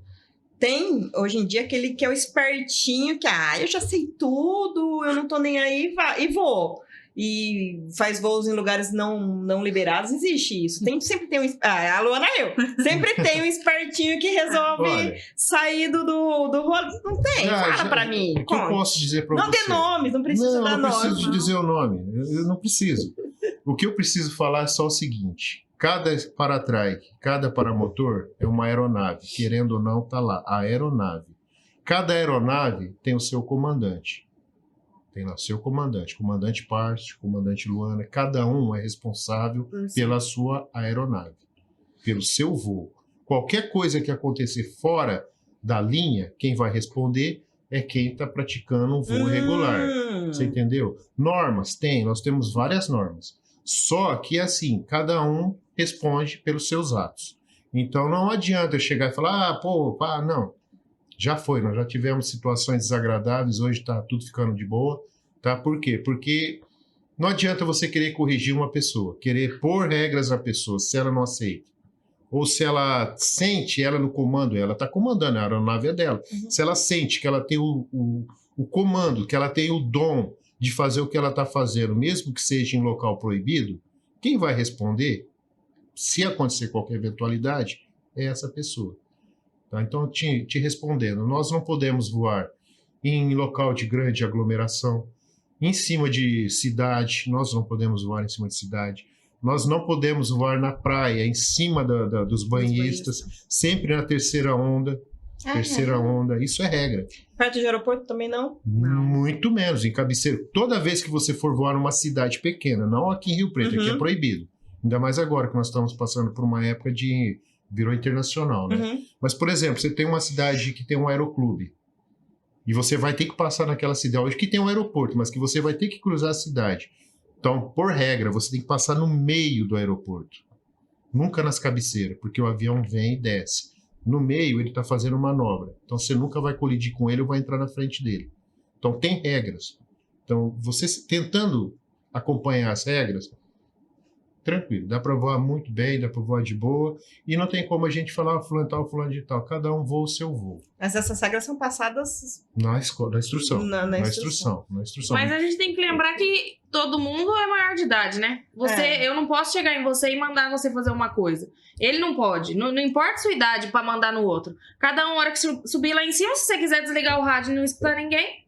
Tem, hoje em dia, aquele que é o espertinho, que, eu já sei tudo, eu não tô nem aí, e vou. E faz voos em lugares não liberados, existe isso. Sempre tem um... a Luana sempre tem um espertinho que resolve sair do rolo. Não tem, fala pra mim. O que eu posso dizer pra você? Não tem nomes, não precisa dar nome. Não preciso dizer o nome, eu não preciso. O que eu preciso falar é só o seguinte, cada paratrike, cada paramotor é uma aeronave, querendo ou não, tá lá, a aeronave. Cada aeronave tem o seu comandante. Tem lá o seu comandante Párcio, comandante Luana, cada um é responsável pela sua aeronave, pelo seu voo. Qualquer coisa que acontecer fora da linha, quem vai responder é quem está praticando um voo regular. Você entendeu? Normas, nós temos várias normas. Só que assim, cada um responde pelos seus atos. Então não adianta eu chegar e falar, não. Já foi, nós já tivemos situações desagradáveis, hoje está tudo ficando de boa, tá? Por quê? Porque não adianta você querer corrigir uma pessoa, querer pôr regras na pessoa, se ela não aceita. Ou se ela sente, ela no comando, ela está comandando, a aeronave é dela. Se ela sente que ela tem o comando, que ela tem o dom de fazer o que ela está fazendo, mesmo que seja em local proibido, quem vai responder, se acontecer qualquer eventualidade, é essa pessoa. Tá? Então, te respondendo, nós não podemos voar em local de grande aglomeração, em cima de cidade, nós não podemos voar em cima de cidade, nós não podemos voar na praia, em cima dos banhistas, sempre na terceira onda, isso é regra. Perto de aeroporto também não? Muito menos, em cabeceira. Toda vez que você for voar numa cidade pequena, não aqui em Rio Preto, aqui é proibido. Ainda mais agora que nós estamos passando por uma época virou internacional, né? Mas, por exemplo, você tem uma cidade que tem um aeroclube e você vai ter que passar naquela cidade, hoje que tem um aeroporto, mas que você vai ter que cruzar a cidade. Então, por regra, você tem que passar no meio do aeroporto. Nunca nas cabeceiras, porque o avião vem e desce. No meio, ele está fazendo manobra. Então, você nunca vai colidir com ele ou vai entrar na frente dele. Então, tem regras. Então, você tentando acompanhar as regras, tranquilo, dá para voar muito bem, dá para voar de boa, e não tem como a gente falar fulano tal, fulano de tal, cada um voa o seu voo. Mas essas regras são passadas Na instrução. Na instrução. Mas a gente tem que lembrar que todo mundo é maior de idade, né? Eu não posso chegar em você e mandar você fazer uma coisa. Ele não pode. Não importa a sua idade pra mandar no outro. Cada hora que subir lá em cima, se você quiser desligar o rádio e não escutar ninguém,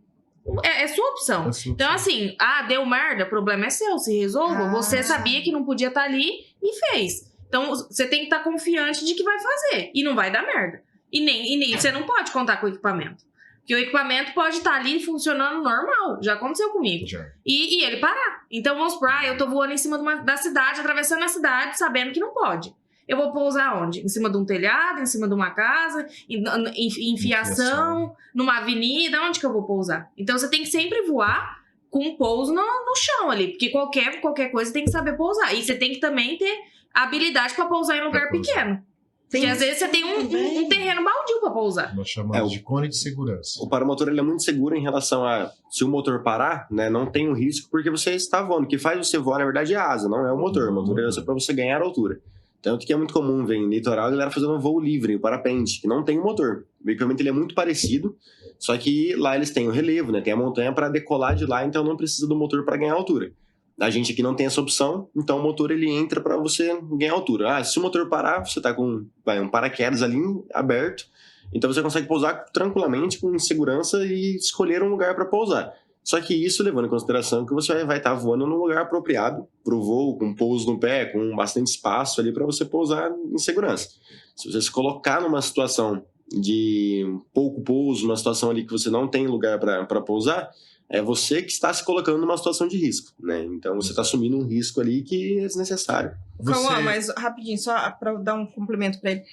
é sua opção. Então, assim, deu merda, o problema é seu, se resolva. Você sabia que não podia estar ali e fez. Então, você tem que estar confiante de que vai fazer. E não vai dar merda. E nem você não pode contar com o equipamento. Porque o equipamento pode estar ali funcionando normal. Já aconteceu comigo. E ele parar. Então, vamos supor, eu tô voando em cima da cidade, atravessando a cidade, sabendo que não pode. Eu vou pousar onde? Em cima de um telhado, em cima de uma casa, em fiação, numa avenida, onde que eu vou pousar? Então, você tem que sempre voar com pouso no chão ali, porque qualquer coisa tem que saber pousar. E você tem que também ter habilidade para pousar em lugar pequeno. Porque às vezes você tem um terreno baldio para pousar. Nós chamamos de cone de segurança. O paramotor ele é muito seguro em relação a, se o motor parar, né, não tem um risco porque você está voando. O que faz você voar, na verdade, é a asa, não é o motor. O motor é para você ganhar altura. Tanto que é muito comum ver em litoral a galera fazendo um voo livre, o parapente, que não tem um motor. O equipamento ele é muito parecido, só que lá eles têm o relevo, né? Tem a montanha para decolar de lá, então não precisa do motor para ganhar altura. A gente aqui não tem essa opção, então o motor ele entra para você ganhar altura. Se o motor parar, você tá com um paraquedas ali aberto, então você consegue pousar tranquilamente, com segurança e escolher um lugar para pousar. Só que isso levando em consideração que você vai estar voando num lugar apropriado para o voo, com pouso no pé, com bastante espaço ali para você pousar em segurança. Se você se colocar numa situação de pouco pouso, numa situação ali que você não tem lugar para pousar, é você que está se colocando numa situação de risco, né? Então você está assumindo um risco ali que é desnecessário. Calma, mas rapidinho, só para dar um complemento para ele.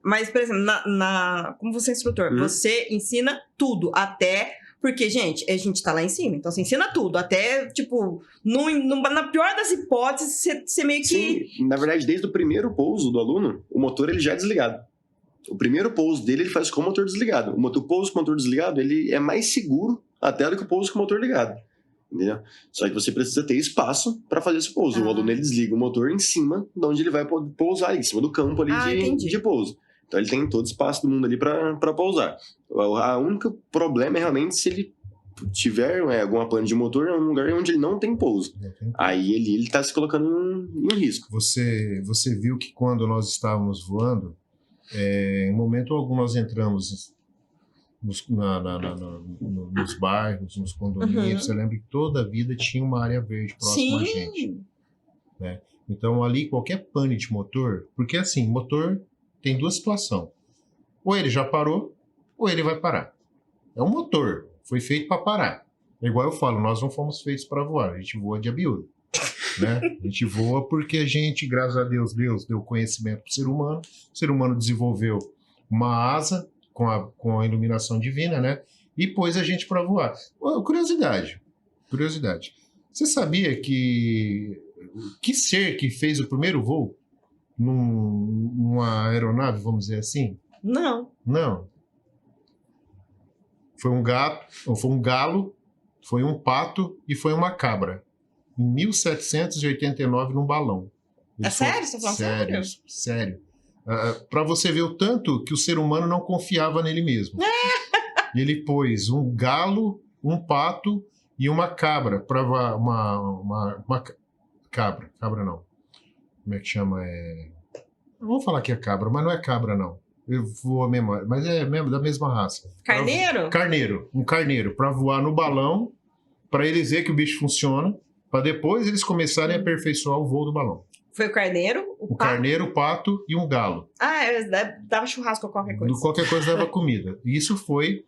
Mas, por exemplo, como você é instrutor, você ensina tudo, até... Porque, gente, a gente tá lá em cima, então você ensina tudo. Até, tipo, na pior das hipóteses, você meio que... Sim, na verdade, desde o primeiro pouso do aluno, o motor ele já é desligado. O primeiro pouso dele, ele faz com o motor desligado. O pouso com o motor desligado, ele é mais seguro até do que o pouso com o motor ligado. Entendeu? Só que você precisa ter espaço para fazer esse pouso. O aluno, ele desliga o motor em cima de onde ele vai pousar, em cima do campo ali de pouso. Então ele tem todo o espaço do mundo ali para pousar. O único problema é realmente se ele tiver alguma pane de motor em um lugar onde ele não tem pouso. Aí ele está se colocando em risco. Você viu que quando nós estávamos voando, em momento algum nós entramos nos bairros, nos condomínios. Você lembra que toda a vida tinha uma área verde próxima a gente. Né? Então ali qualquer pane de motor, porque assim, motor tem duas situações. Ou ele já parou, ou ele vai parar. É um motor, foi feito para parar. É igual eu falo, nós não fomos feitos para voar, a gente voa de abiúdo. Né? A gente voa porque a gente, graças a Deus, Deus deu conhecimento para o ser humano desenvolveu uma asa com a iluminação divina, né? E pôs a gente para voar. Curiosidade. Você sabia que ser que fez o primeiro voo numa aeronave, vamos dizer assim? Não. Foi um galo, foi um pato e foi uma cabra. Em 1789, num balão. Sério? Você tá falando sério. Para você ver o tanto que o ser humano não confiava nele mesmo. Ele pôs um galo, um pato e uma cabra para uma cabra não. Como é que chama? Vamos falar que é cabra, mas não é cabra não. Eu vou a memória, mas é mesmo da mesma raça. Carneiro? Um carneiro para voar no balão, para eles verem que o bicho funciona, para depois eles começarem a aperfeiçoar o voo do balão. Foi o carneiro, o pato? Carneiro, o pato e um galo. Dava churrasco ou qualquer coisa. Qualquer coisa dava comida. E isso foi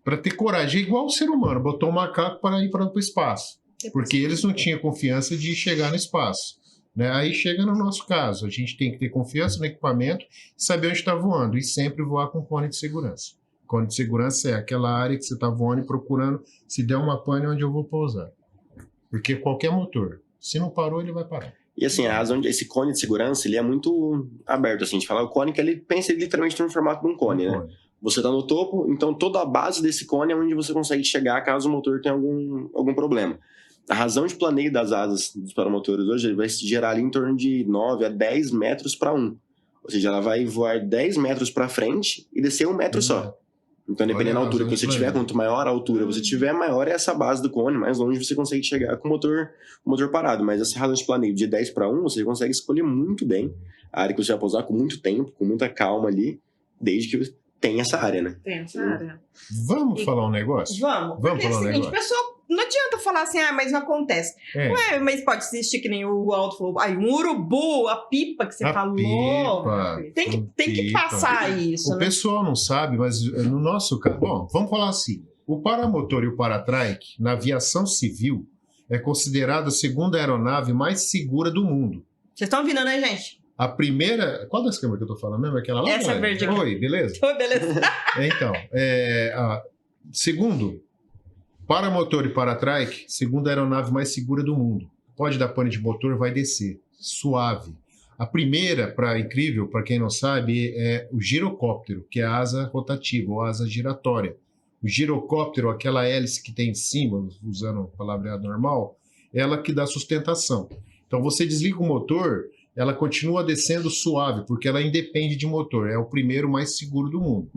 para ter coragem, igual o ser humano, botou um macaco para ir para o espaço. Porque eles não tinham confiança de chegar no espaço. Né? Aí chega no nosso caso, a gente tem que ter confiança no equipamento e saber onde está voando, e sempre voar com cone de segurança. Cone de segurança é aquela área que você está voando e procurando se der uma pane onde eu vou pousar. Porque qualquer motor, se não parou, ele vai parar. E assim, a razão esse cone de segurança, ele é muito aberto, assim, a gente fala, o cone que ele pensa literalmente no formato de um cone, né? você tá no topo, então toda a base desse cone é onde você consegue chegar caso o motor tenha algum problema. A razão de planeio das asas dos paramotores hoje vai se gerar ali em torno de 9 a 10 metros para 1. Ou seja, ela vai voar 10 metros para frente e descer 1 metro só. Então, dependendo da altura que você tiver, quanto maior a altura você tiver, maior é essa base do cone, mais longe você consegue chegar com o motor parado. Mas essa razão de planeio de 10 para 1, você consegue escolher muito bem a área que você vai pousar com muito tempo, com muita calma ali, desde que tem essa área, né? Tem essa área. Vamos falar um negócio? Vamos. Vamos Porque é falar o um seguinte, negócio. pessoal, não adianta falar assim, mas não acontece. Ué, mas pode existir que nem o Aldo falou, um urubu, a pipa que você falou. Pipa, Tem que passar isso, O né? pessoal não sabe, mas no nosso caso... Bom, vamos falar assim. O paramotor e o paratrike, na aviação civil, é considerada a segunda aeronave mais segura do mundo. Vocês estão ouvindo, né, gente? A primeira... Qual das câmeras que eu tô falando mesmo? Aquela lá? Essa galera? verde aqui. Oi, beleza? Oh, beleza. Então, segundo, paramotor e paratrike, segunda aeronave mais segura do mundo. Pode dar pane de motor, vai descer. Suave. A primeira, incrível, para quem não sabe, é o girocóptero, que é a asa rotativa, ou asa giratória. O girocóptero, aquela hélice que tem em cima, usando a palavra normal, ela que dá sustentação. Então, você desliga o motor, ela continua descendo suave, porque ela independe de motor. É o primeiro mais seguro do mundo.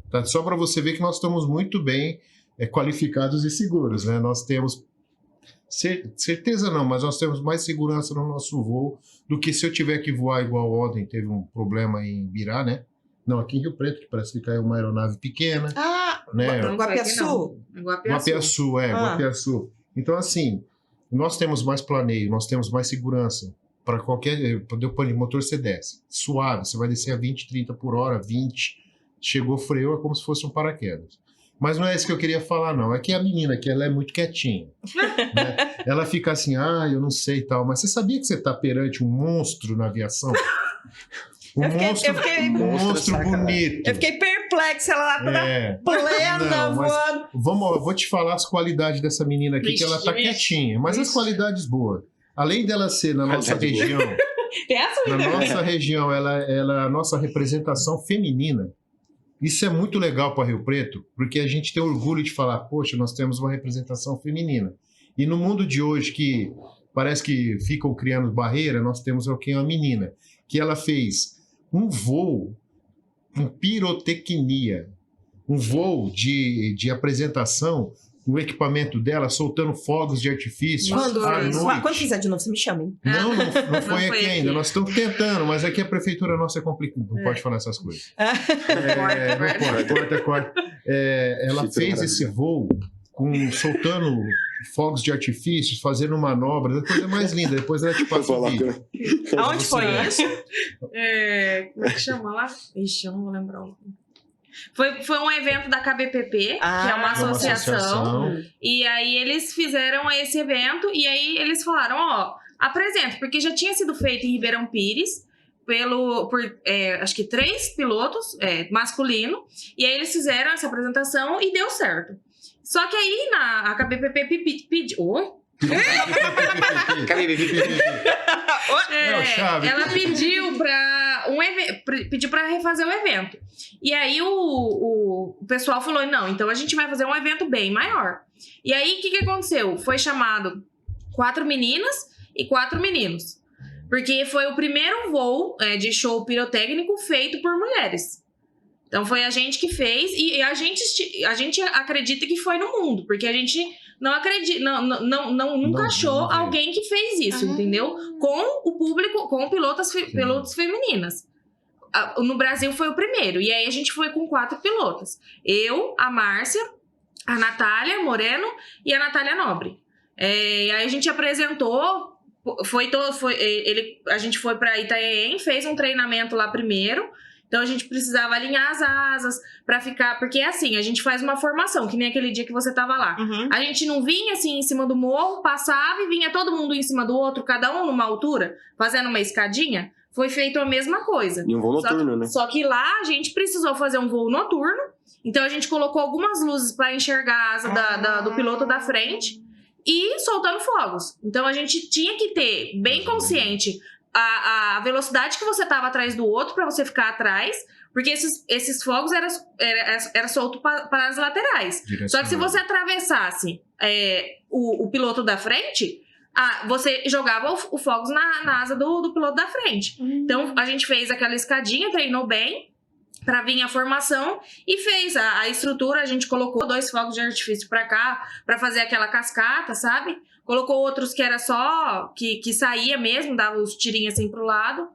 Tá? Só para você ver que nós estamos muito bem qualificados e seguros, né? Nós temos, certeza não, mas nós temos mais segurança no nosso voo do que se eu tiver que voar igual ontem, teve um problema em Birá, né? Não, aqui em Rio Preto, que parece que caiu uma aeronave pequena. Né? Guapiaçu. Guapiaçu, Guapiaçu. Então, assim, nós temos mais planeio, nós temos mais segurança. Para deu pane de motor, você desce. Suave, você vai descer a 20, 30 por hora, 20. Chegou, freou, é como se fosse um paraquedas. Mas não é isso que eu queria falar, não. É que a menina, que ela é muito quietinha. Né? Ela fica assim, eu não sei e tal. Mas você sabia que você está perante um monstro na aviação? Um monstro bonito. Eu fiquei perplexa, ela lá toda plena, voando. Eu vou te falar as qualidades dessa menina aqui, que ela tá quietinha. Mas as qualidades boas. Além dela ser na nossa região, ela é a nossa representação feminina. Isso é muito legal para Rio Preto, porque a gente tem orgulho de falar, poxa, nós temos uma representação feminina. E no mundo de hoje, que parece que ficam criando barreira, nós temos aqui uma menina, que ela fez um voo com pirotecnia, um voo de apresentação, no equipamento dela, soltando fogos de artifício. Quando fizer de novo, você me chama, hein? Não foi aqui ainda. Nós estamos tentando, mas aqui a prefeitura nossa é complicada. Não pode falar essas coisas. Corta. Ela fez esse voo soltando fogos de artifício, fazendo manobras, a coisa mais linda. Depois ela te passa o vídeo. Aonde foi isso? Como é que chama lá? Ixi, eu não vou lembrar o nome. Foi um evento da KBPP, que é uma associação. E aí eles fizeram esse evento e aí eles falaram, apresenta, porque já tinha sido feito em Ribeirão Pires por acho que 3 pilotos masculino, e aí eles fizeram essa apresentação e deu certo. Só que aí a KBPP pediu... ela pediu para refazer o evento. E aí o pessoal falou, não, então a gente vai fazer um evento bem maior. E aí o que aconteceu? Foi chamado 4 meninas e 4 meninos. Porque foi o primeiro voo de show pirotécnico feito por mulheres. Então foi a gente que fez, e a gente acredita que foi no mundo, porque a gente não acredita, nunca achou alguém que fez isso, entendeu? Com o público, com pilotos femininas. No Brasil foi o primeiro, e aí a gente foi com 4 pilotas. Eu, a Márcia, a Natália Moreno e a Natália Nobre. E aí a gente apresentou, a gente foi para Itanhaém, fez um treinamento lá primeiro. Então, a gente precisava alinhar as asas para ficar... Porque é assim, a gente faz uma formação, que nem aquele dia que você tava lá. A gente não vinha assim em cima do morro, passava e vinha todo mundo em cima do outro, cada um numa altura, fazendo uma escadinha. Foi feito a mesma coisa. E um voo noturno, né? Só que lá a gente precisou fazer um voo noturno. Então, a gente colocou algumas luzes para enxergar a asa do piloto da frente e soltando fogos. Então, a gente tinha que ter bem consciente... A velocidade que você tava atrás do outro para você ficar atrás, Porque esses fogos era solto para as laterais. Só que se você atravessasse o piloto da frente, você jogava o fogos na asa do piloto da frente. Então, a gente fez aquela escadinha, treinou bem, para vir a formação, e fez a estrutura. A gente colocou 2 fogos de artifício para cá, para fazer aquela cascata, sabe? Colocou outros que era só, que saía mesmo, dava os tirinhos assim pro lado.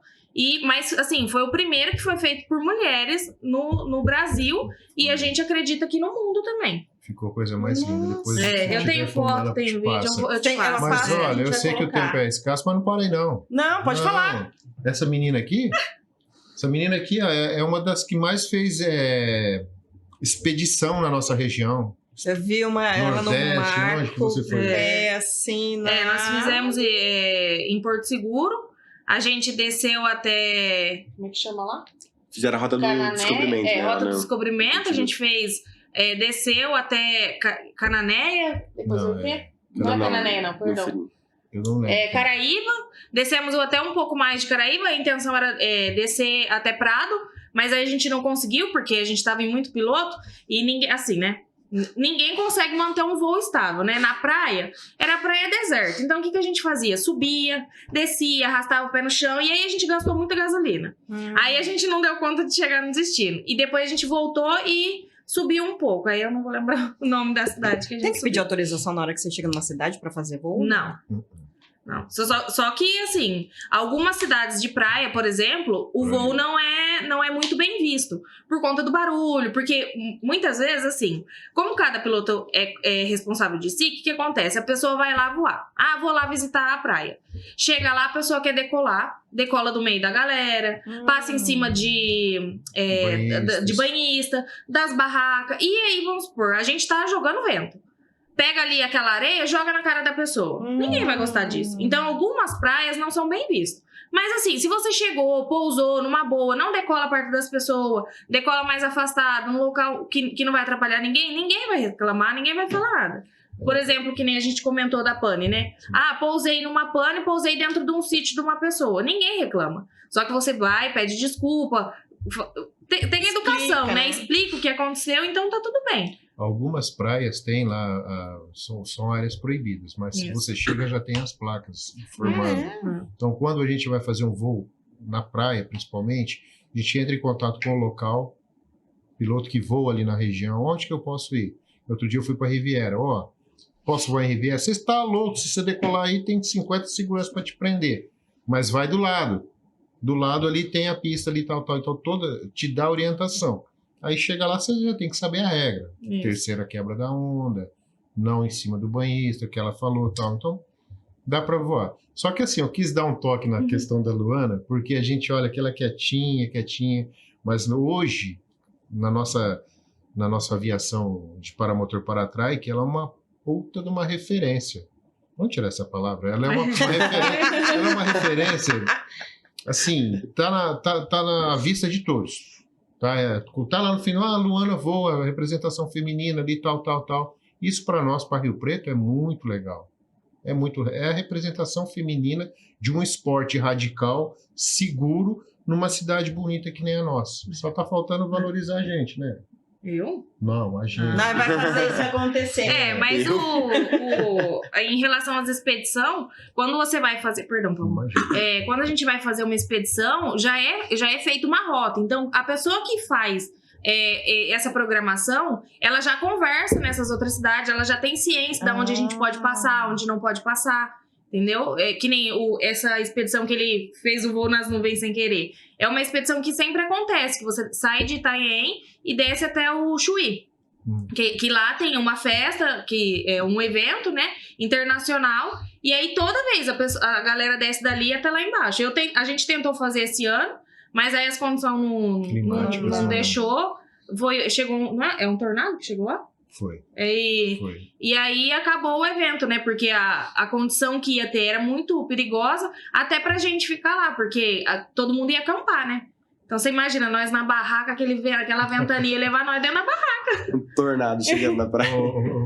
Mas, assim, foi o primeiro que foi feito por mulheres no Brasil, e a gente acredita que no mundo também. Ficou a coisa mais linda. Depois eu tenho foto, tenho vídeo, eu te passo. Mas olha, eu sei que o tempo é escasso, mas não parei não. Não, pode falar. Essa menina aqui é uma das que mais fez expedição na nossa região. Eu vi ela no Marco. Onde que você foi? Assim, nós fizemos em Porto Seguro. A gente desceu até... Como é que chama lá? Fizeram a Rota do Descobrimento. Né? Rota do Descobrimento. A gente fez... desceu até Cananéia. Depois o quê? Não é Cananéia, não. Perdão. Eu não lembro. Caraíba. Descemos até um pouco mais de Caraíba. A intenção era descer até Prado. Mas aí a gente não conseguiu, porque a gente estava em muito piloto. E ninguém... Assim, né? Ninguém consegue manter um voo estável, né? Na praia, era praia deserta. Então, o que a gente fazia? Subia, descia, arrastava o pé no chão, e aí a gente gastou muita gasolina. Aí a gente não deu conta de chegar no destino. E depois a gente voltou e subiu um pouco. Aí eu não vou lembrar o nome da cidade que a gente Tem que pedir autorização na hora que você chega numa cidade pra fazer voo? Não. Só que, assim, algumas cidades de praia, por exemplo, o voo não é muito bem visto. Por conta do barulho, porque muitas vezes, assim, como cada piloto é responsável de si, o que acontece? A pessoa vai lá voar. Vou lá visitar a praia. Chega lá, a pessoa quer decola do meio da galera, passa em cima de banhista, das barracas. E aí, vamos supor, a gente tá jogando vento. Pega ali aquela areia, joga na cara da pessoa. Ninguém vai gostar disso. Então, algumas praias não são bem vistas. Mas assim, se você chegou, pousou numa boa, não decola perto das pessoas, decola mais afastado, num local que não vai atrapalhar ninguém vai reclamar, ninguém vai falar nada. Por exemplo, que nem a gente comentou da pane, né? Pousei numa pane, pousei dentro de um sítio de uma pessoa. Ninguém reclama. Só que você vai, pede desculpa. Tem educação, né? Explica o que aconteceu, então tá tudo bem. Algumas praias têm lá, são áreas proibidas, mas se você chega já tem as placas informando. Então, quando a gente vai fazer um voo na praia, principalmente, a gente entra em contato com o local, piloto que voa ali na região, onde que eu posso ir? Outro dia eu fui para Riviera, posso voar em Riviera? Você está louco, se você decolar aí tem 50 seguranças para te prender, mas vai do lado. Do lado ali tem a pista ali, tal, então toda te dá orientação. Aí chega lá, você já tem que saber a regra. Isso. Terceira quebra da onda, não em cima do banhista, que ela falou, tal. Então, dá para voar. Só que assim, eu quis dar um toque na questão da Luana, porque a gente olha aquela quietinha, mas hoje, na nossa aviação de paramotor para-trike, ela é uma puta de uma referência. Vamos tirar essa palavra? Ela é uma referência. Ela é uma referência, assim, tá na vista de todos. Tá lá no final, a Luana voa, a representação feminina ali, tal. Isso para nós, para Rio Preto, é muito legal. É a representação feminina de um esporte radical, seguro, numa cidade bonita que nem a nossa. Só tá faltando valorizar a gente, né? Eu? Não, a gente. Nós vai fazer isso acontecer. Mas em relação às expedições, quando você vai fazer... Perdão, Paulo. Quando a gente vai fazer uma expedição, já é feita uma rota. Então, a pessoa que faz essa programação, ela já conversa nessas outras cidades, ela já tem ciência de onde a gente pode passar, onde não pode passar. Entendeu? Que nem essa expedição que ele fez o voo nas nuvens sem querer. É uma expedição que sempre acontece, que você sai de Itanhaém e desce até o Chuí. Que lá tem uma festa, que é um evento, né, internacional, e aí toda vez a galera desce dali até lá embaixo. A gente tentou fazer esse ano, mas aí as condições não deixou. Chegou, não é um tornado que chegou lá? Foi. E aí acabou o evento, né? Porque a condição que ia ter era muito perigosa, até pra gente ficar lá, porque todo mundo ia acampar, né? Então você imagina, nós na barraca, aquela ventania levar nós dentro da barraca. Um tornado chegando na praia.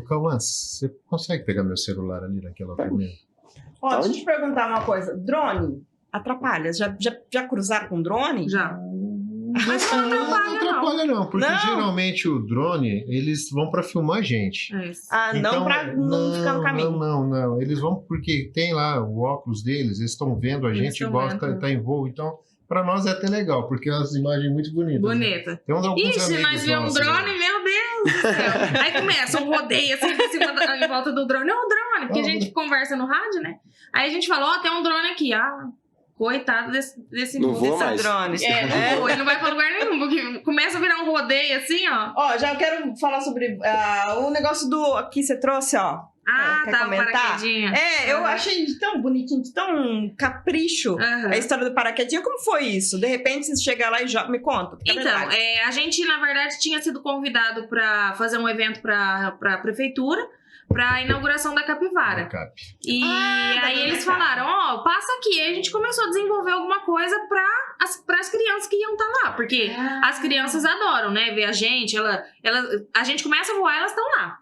Cauã, você consegue pegar meu celular ali naquela primeira? Deixa eu te perguntar uma coisa. Drone atrapalha? Já cruzaram com drone? Já. Mas não atrapalha, não. atrapalha não, porque Não. geralmente o drone, eles vão para filmar a gente. É isso. Ah, não pra não ficar no caminho. Não. Eles vão porque tem lá o óculos deles, eles estão vendo a Eles gente estão igual vendo. tá em voo. Então, para nós é até legal, porque é umas imagens muito bonitas. Né? Bonita. Tem alguns Ixi, amigos nós vemos um nossos, drone, né? meu Deus do céu. Aí começa um rodeio assim em cima em volta do drone. É um drone, porque a gente conversa no rádio, né? Aí a gente fala, tem um drone aqui. Ah, coitado desse Não vou Desses mais. drones. Não vou, ele não vai pra lugar nenhum, porque começa a virar um rodeio assim, ó. Ó, já quero falar sobre o negócio do que você trouxe, ó. Ah, Quer tá, comentar? paraquedinha. Eu Uhum. achei de tão bonitinho, de tão capricho Aham. a história do paraquedinha. Como foi isso? De repente você chega lá e já me conta. porque é Então, verdade. a gente, na verdade, tinha sido convidado para fazer um evento para a prefeitura, para a inauguração da capivara. Cap. E da aí Dona eles Cap. falaram, passa aqui. E aí a gente começou a desenvolver alguma coisa para as crianças que iam estar lá, porque as crianças adoram, né, ver a gente. A gente começa a voar, elas estão lá.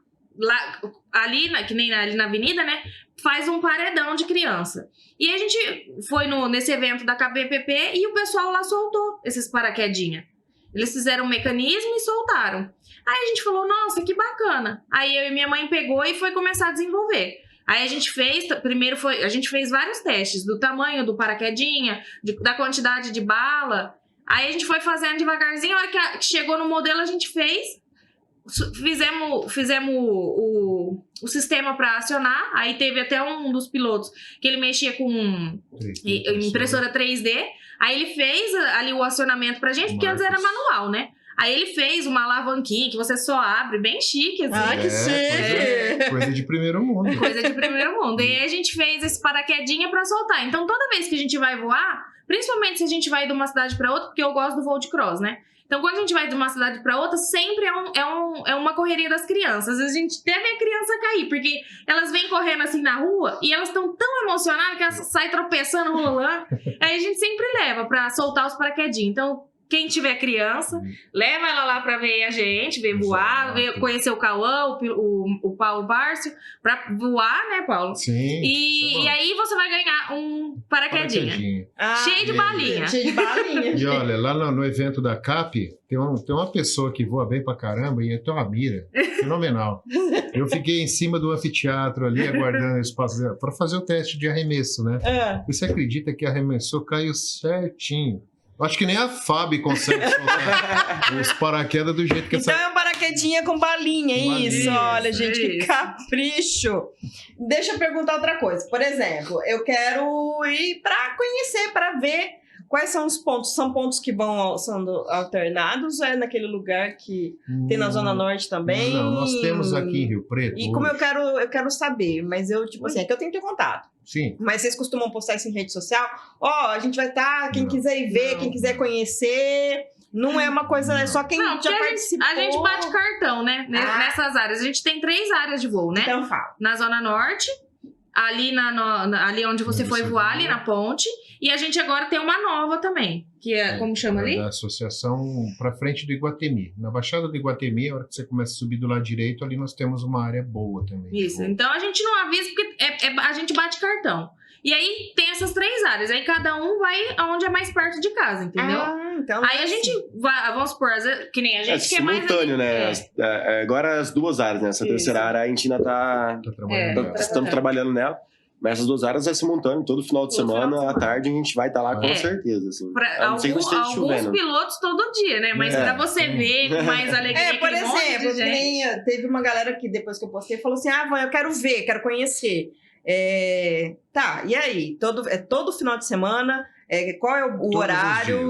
Ali, que nem ali na avenida, né, faz um paredão de criança. E a gente foi nesse evento da KBPP e o pessoal lá soltou esses paraquedinha. Eles fizeram um mecanismo e soltaram. Aí a gente falou, nossa, que bacana. Aí eu e minha mãe pegou e foi começar a desenvolver. Aí a gente fez, a gente fez vários testes do tamanho do paraquedinha, da quantidade de bala. Aí a gente foi fazendo devagarzinho, a hora que chegou no modelo a gente fizemos o sistema para acionar. Aí teve até um dos pilotos que ele mexia com impressora 3D. Aí ele fez ali o acionamento pra gente, porque antes era manual, né? Aí ele fez uma alavanquinha que você só abre, bem chique, assim. Ai, que chique! Coisa de primeiro mundo. Coisa de primeiro mundo. E aí a gente fez esse paraquedinha pra soltar. Então toda vez que a gente vai voar, principalmente se a gente vai de uma cidade pra outra, porque eu gosto do voo de cross, né? Então, quando a gente vai de uma cidade para outra, sempre é uma correria das crianças. Às vezes a gente até vê a criança cair, porque elas vêm correndo assim na rua e elas estão tão emocionadas que elas saem tropeçando, rolando. Aí a gente sempre leva para soltar os paraquedinhos. Então, quem tiver criança, leva ela lá para ver a gente, ver voar, conhecer o Cauã, o Paulo Bárcio, para voar, né, Paulo? Sim. E aí você vai ganhar um paraquedinha. Cheio de balinha. Cheio de balinha. E olha, lá no evento da CAP, tem uma pessoa que voa bem pra caramba e tem uma mira fenomenal. Eu fiquei em cima do anfiteatro ali, aguardando o espaço para fazer o teste de arremesso, né? Você acredita que arremessou, caiu certinho. Acho que nem a Fábio consegue soltar os paraquedas do jeito que Então essa... é um paraquedinha com balinha, isso. Balinha, Olha, gente, que isso. capricho. Deixa eu perguntar outra coisa. Por exemplo, eu quero ir para conhecer, para ver quais são os pontos. São pontos que vão sendo alternados ou é naquele lugar que tem na Zona Norte também? Não, nós temos aqui em Rio Preto. E como eu quero saber, mas eu, tipo assim, é que eu tenho que ter contato. Sim. Mas vocês costumam postar isso em rede social? A gente vai estar, quem quiser ir ver, quem quiser conhecer. Não é uma coisa, é só quem já participou. A gente bate cartão, né? Nessas áreas. A gente tem 3 áreas de voo, né? Então fala. Na Zona Norte, ali, ali onde você foi voar, ali na ponte. E a gente agora tem uma nova também, que é, como chama ali? Da associação para frente do Iguatemi. Na Baixada do Iguatemi, a hora que você começa a subir do lado direito, ali nós temos uma área boa também. Isso, então a gente não avisa porque a gente bate cartão. E aí tem essas 3 áreas, aí cada um vai aonde é mais perto de casa, entendeu? Então aí a gente vai, vamos supor, que nem a gente que é mais... simultâneo, né? Agora as 2 áreas, né? Essa terceira área a gente ainda tá trabalhando. Estamos trabalhando nela. Mas essas 2 áreas é simultâneo, todo final de semana, à tarde, a gente vai estar lá com certeza. Assim. Alguns pilotos todo dia, né? Mas pra você ver com mais alegria. Por exemplo, teve uma galera que depois que eu postei falou assim: Van, eu quero ver, quero conhecer. Tá, e aí? Todo final de semana? Qual é o horário?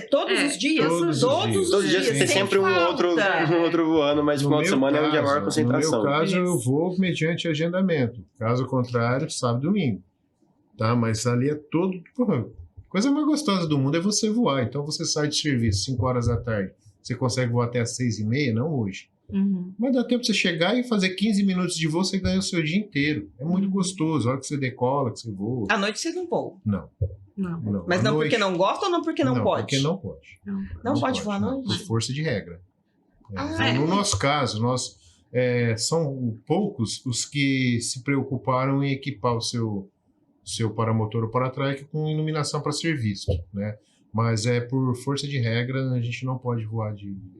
Todos os dias? Todos os dias tem sempre um outro voando, mas no final de semana é onde é a maior concentração. No meu caso, eu vou mediante agendamento. Caso contrário, sábado e domingo. Tá? Mas ali é todo... coisa mais gostosa do mundo é você voar. Então você sai de serviço 5 horas da tarde. Você consegue voar até às 6h30? Não hoje. Uhum. Mas dá tempo pra você chegar e fazer 15 minutos de voo, você ganha o seu dia inteiro. É muito gostoso. A hora que você decola, que você voa. À noite vocês não voam? Não. Mas não porque não gosta ou não porque não pode? Porque não pode. Não pode voar à noite? Por força de regra. No nosso caso, são poucos os que se preocuparam em equipar o seu paramotor ou paratrike com iluminação para serviço, né? Mas por força de regra, a gente não pode voar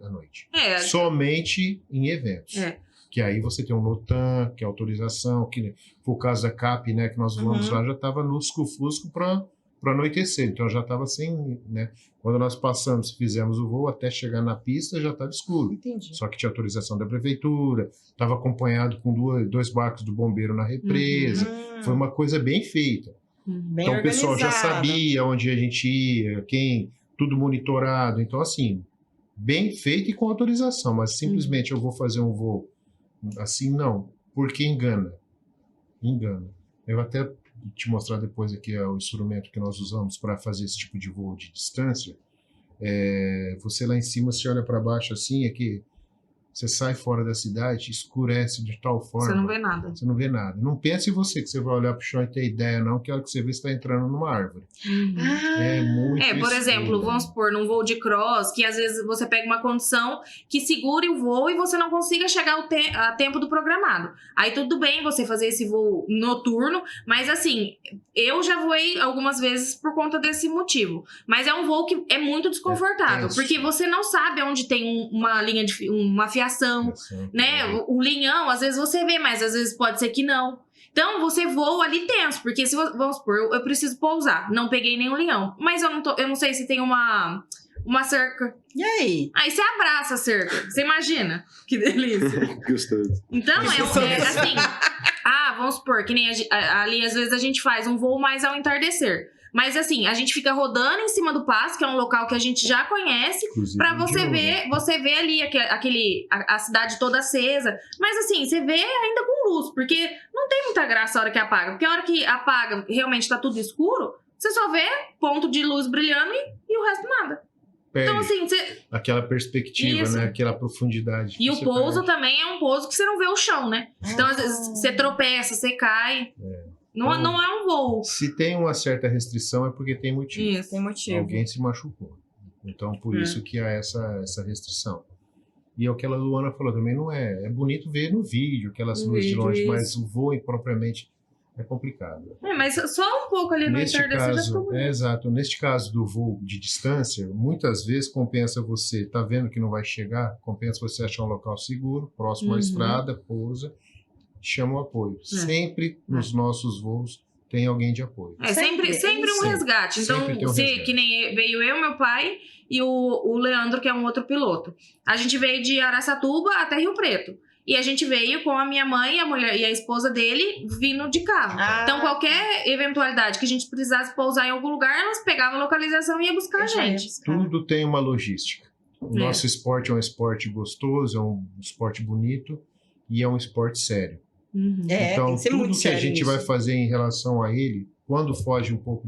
à noite. É, Somente em eventos. É. Que aí você tem um NOTAM, que é autorização, que foi o caso da CAP, né, que nós voamos lá, já estava lusco-fusco para anoitecer. Então já estava sem, né? Quando nós passamos, fizemos o voo, até chegar na pista, já estava escuro. Entendi. Só que tinha autorização da prefeitura, estava acompanhado com dois barcos do bombeiro na represa. Foi uma coisa bem feita. Bem Então o pessoal já organizada. sabia onde a gente ia, tudo monitorado. Então, assim, bem feito e com autorização, mas simplesmente eu vou fazer um voo assim, não, porque engana. Engana. Eu vou até te mostrar depois aqui o instrumento que nós usamos para fazer esse tipo de voo de distância. Você lá em cima, você olha para baixo assim, é que você sai fora da cidade, escurece de tal forma. você não vê nada. Você não vê nada. Não pense você que você vai olhar para o chão e ter ideia, não, que a hora que você vê, você está entrando numa árvore. É muito Por escuro. exemplo, vamos supor, num voo de cross, que às vezes você pega uma condição que segure o voo e você não consiga chegar a tempo do programado. Aí tudo bem você fazer esse voo noturno, mas assim, eu já voei algumas vezes por conta desse motivo. Mas é um voo que é muito desconfortável, tenso. porque você não sabe onde tem uma linha de uma fiação, né? O linhão, às vezes você vê, mas às vezes pode ser que não. Então, você voa ali tenso, porque se vamos supor, eu preciso pousar, não peguei nenhum leão, mas eu não sei se tem uma cerca. E aí? Aí você abraça a cerca, você imagina? Que delícia. Gostoso. Então, assim, vamos supor, que nem ali às vezes a gente faz um voo mais ao entardecer. Mas assim, a gente fica rodando em cima do passo, que é um local que a gente já conhece, Inclusive, pra você de ver, ali a cidade toda acesa. Mas assim, você vê ainda com luz, porque não tem muita graça a hora que apaga. Porque a hora que apaga, realmente tá tudo escuro, você só vê ponto de luz brilhando e o resto nada. perde Então assim, aquela perspectiva, Isso. né? Aquela profundidade. e que o você pouso perde. também é um pouso que você não vê o chão, né? Então às vezes você tropeça, você cai. Não, Então, não é um voo. Se tem uma certa restrição é porque tem motivo. Isso. Tem motivo. Alguém se machucou. Então, por É. isso que há essa restrição. E é o que a Luana falou também, não é. É bonito ver no vídeo, aquelas No luzes de vídeo, longe, isso. mas o voo propriamente é complicado. Mas só um pouco ali no Neste entardecer já caso, ficou bonito. exato. Neste caso do voo de distância, muitas vezes compensa você, tá vendo que não vai chegar, compensa você achar um local seguro, próximo à Uhum. estrada, pousa, chama o apoio. Sempre nos nossos voos tem alguém de apoio. Sempre um Sempre. resgate. Então, Sempre tem um resgate. que nem veio eu, meu pai e o Leandro, que é um outro piloto. A gente veio de Araçatuba até Rio Preto. E a gente veio com a minha mãe, a mulher e a esposa dele vindo de carro. Ah. Então, qualquer eventualidade que a gente precisasse pousar em algum lugar, elas pegavam a localização e ia buscar a gente. Tudo tem uma logística. O É. nosso esporte é um esporte gostoso, é um esporte bonito e é um esporte sério. Uhum. Tem Então, que ser tudo muito que a sério gente nisso. vai fazer em relação a ele, quando foge um pouco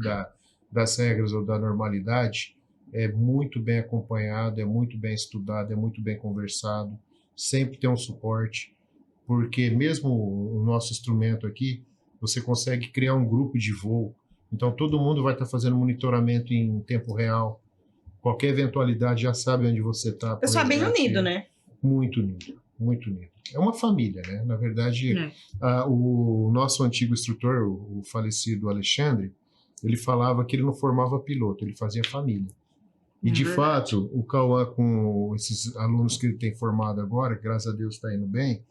das regras ou da normalidade, é muito bem acompanhado, é muito bem estudado, é muito bem conversado, sempre tem um suporte, porque mesmo o nosso instrumento aqui, você consegue criar um grupo de voo, então todo mundo vai estar fazendo monitoramento em tempo real, qualquer eventualidade já sabe onde você está. O pessoal é bem unido, né? Muito unido, muito unido. É uma família, né? Na verdade, É. o nosso antigo instrutor, o falecido Alexandre, ele falava que ele não formava piloto, ele fazia família. E, de Verdade. fato, o Cauã, com esses alunos que ele tem formado agora, graças a Deus está indo bem,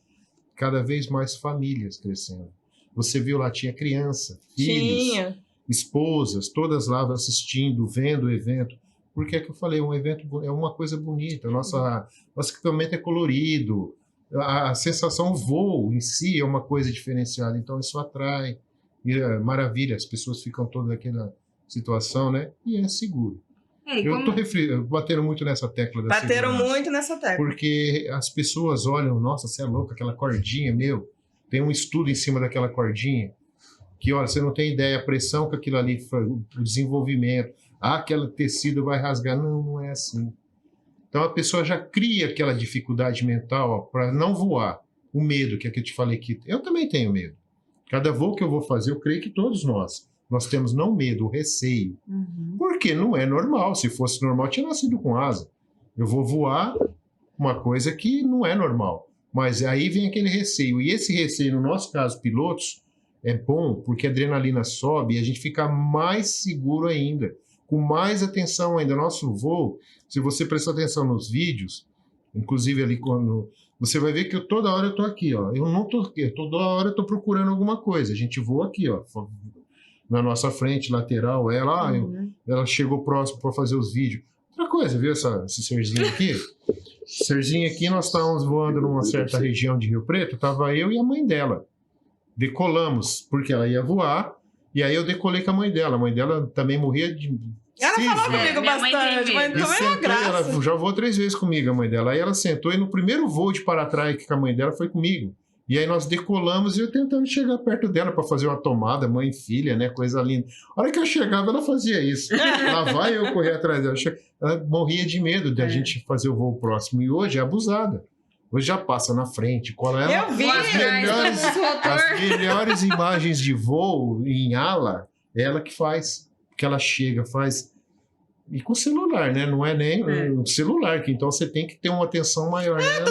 cada vez mais famílias crescendo. Você viu lá, tinha criança, filhos, Tinha. esposas, todas lá assistindo, vendo o evento. Porque é que eu falei, um evento é uma coisa bonita, nosso equipamento é colorido, a sensação, o voo em si é uma coisa diferenciada, então isso atrai, e é maravilha, as pessoas ficam todas naquela situação, né? E é seguro. E Eu como- estou batendo muito nessa tecla da Bateram segurança, muito nessa tecla. porque as pessoas olham, nossa, você é louco, aquela cordinha, meu, tem um estudo em cima daquela cordinha, que, olha, você não tem ideia, a pressão que aquilo ali, o desenvolvimento, aquele tecido vai rasgar. Não, não é assim. Então a pessoa já cria aquela dificuldade mental para não voar. O medo, que é que eu te falei que eu também tenho medo. Cada voo que eu vou fazer, eu creio que todos nós temos não medo, o receio. Uhum. Porque não é normal. Se fosse normal, eu tinha nascido com asa. Eu vou voar uma coisa que não é normal. Mas aí vem aquele receio. E esse receio, no nosso caso, pilotos, é bom porque a adrenalina sobe e a gente fica mais seguro ainda. com mais atenção ainda. Nosso voo, se você prestar atenção nos vídeos, inclusive ali quando... Você vai ver que toda hora eu tô aqui, ó. Eu não tô aqui, toda hora eu tô procurando alguma coisa. A gente voa aqui, ó. Na nossa frente, lateral, ela chegou próximo para fazer os vídeos. Outra coisa, viu esse serzinho aqui? Esse serzinho aqui, nós estávamos voando numa certa região de Rio Preto, tava eu e a mãe dela. Decolamos, porque ela ia voar, e aí eu decolei com a mãe dela. A mãe dela também morria de... Ela falou cisma. comigo Minha mãe tem bastante, mas medo. E também é sentou, graça. ela já voou 3 vezes comigo, a mãe dela. Aí ela sentou e no primeiro voo de para-trás com a mãe dela foi comigo. E aí nós decolamos e eu tentando chegar perto dela para fazer uma tomada, mãe e filha, né? Coisa linda. A hora que eu chegava, ela fazia isso. Lá vai eu correr atrás dela. Ela morria de medo de a gente fazer o voo próximo. E hoje é abusada. Hoje já passa na frente, cola ela. Eu vi. As melhores imagens de voo em ala, é ela que faz. Porque ela chega, faz... E com celular, né? Não é nem um celular, que então você tem que ter uma atenção maior. Nela.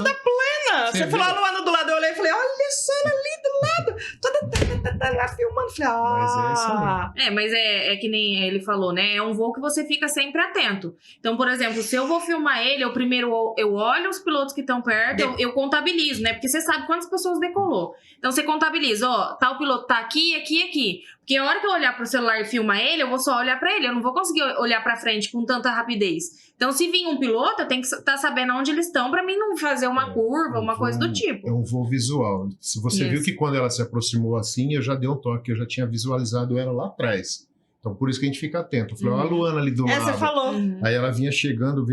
Você Você falou vê? a Luana do lado, eu olhei e falei, olha só ela ali do lado, toda lá filmando. Falei, Mas é isso aí. Mas é que nem ele falou, né? É um voo que você fica sempre atento. Então, por exemplo, se eu vou filmar ele, eu primeiro eu olho os pilotos que estão perto, eu contabilizo, né? Porque você sabe quantas pessoas decolou. Então, você contabiliza, ó, tal piloto tá aqui, aqui, aqui. Porque a hora que eu olhar pro celular e filmar ele, eu vou só olhar pra ele. Eu não vou conseguir olhar pra frente com tanta rapidez. Então, se vir um piloto, eu tenho que estar sabendo onde eles estão pra mim não fazer uma curva, uma coisa do tipo. É um voo visual. Se você viu que quando ela se aproximou assim, eu já dei um toque, eu já tinha visualizado ela lá atrás. Então, por isso que a gente fica atento. Eu falei, ó, a Luana ali do lado. Você falou. Aí ela vinha chegando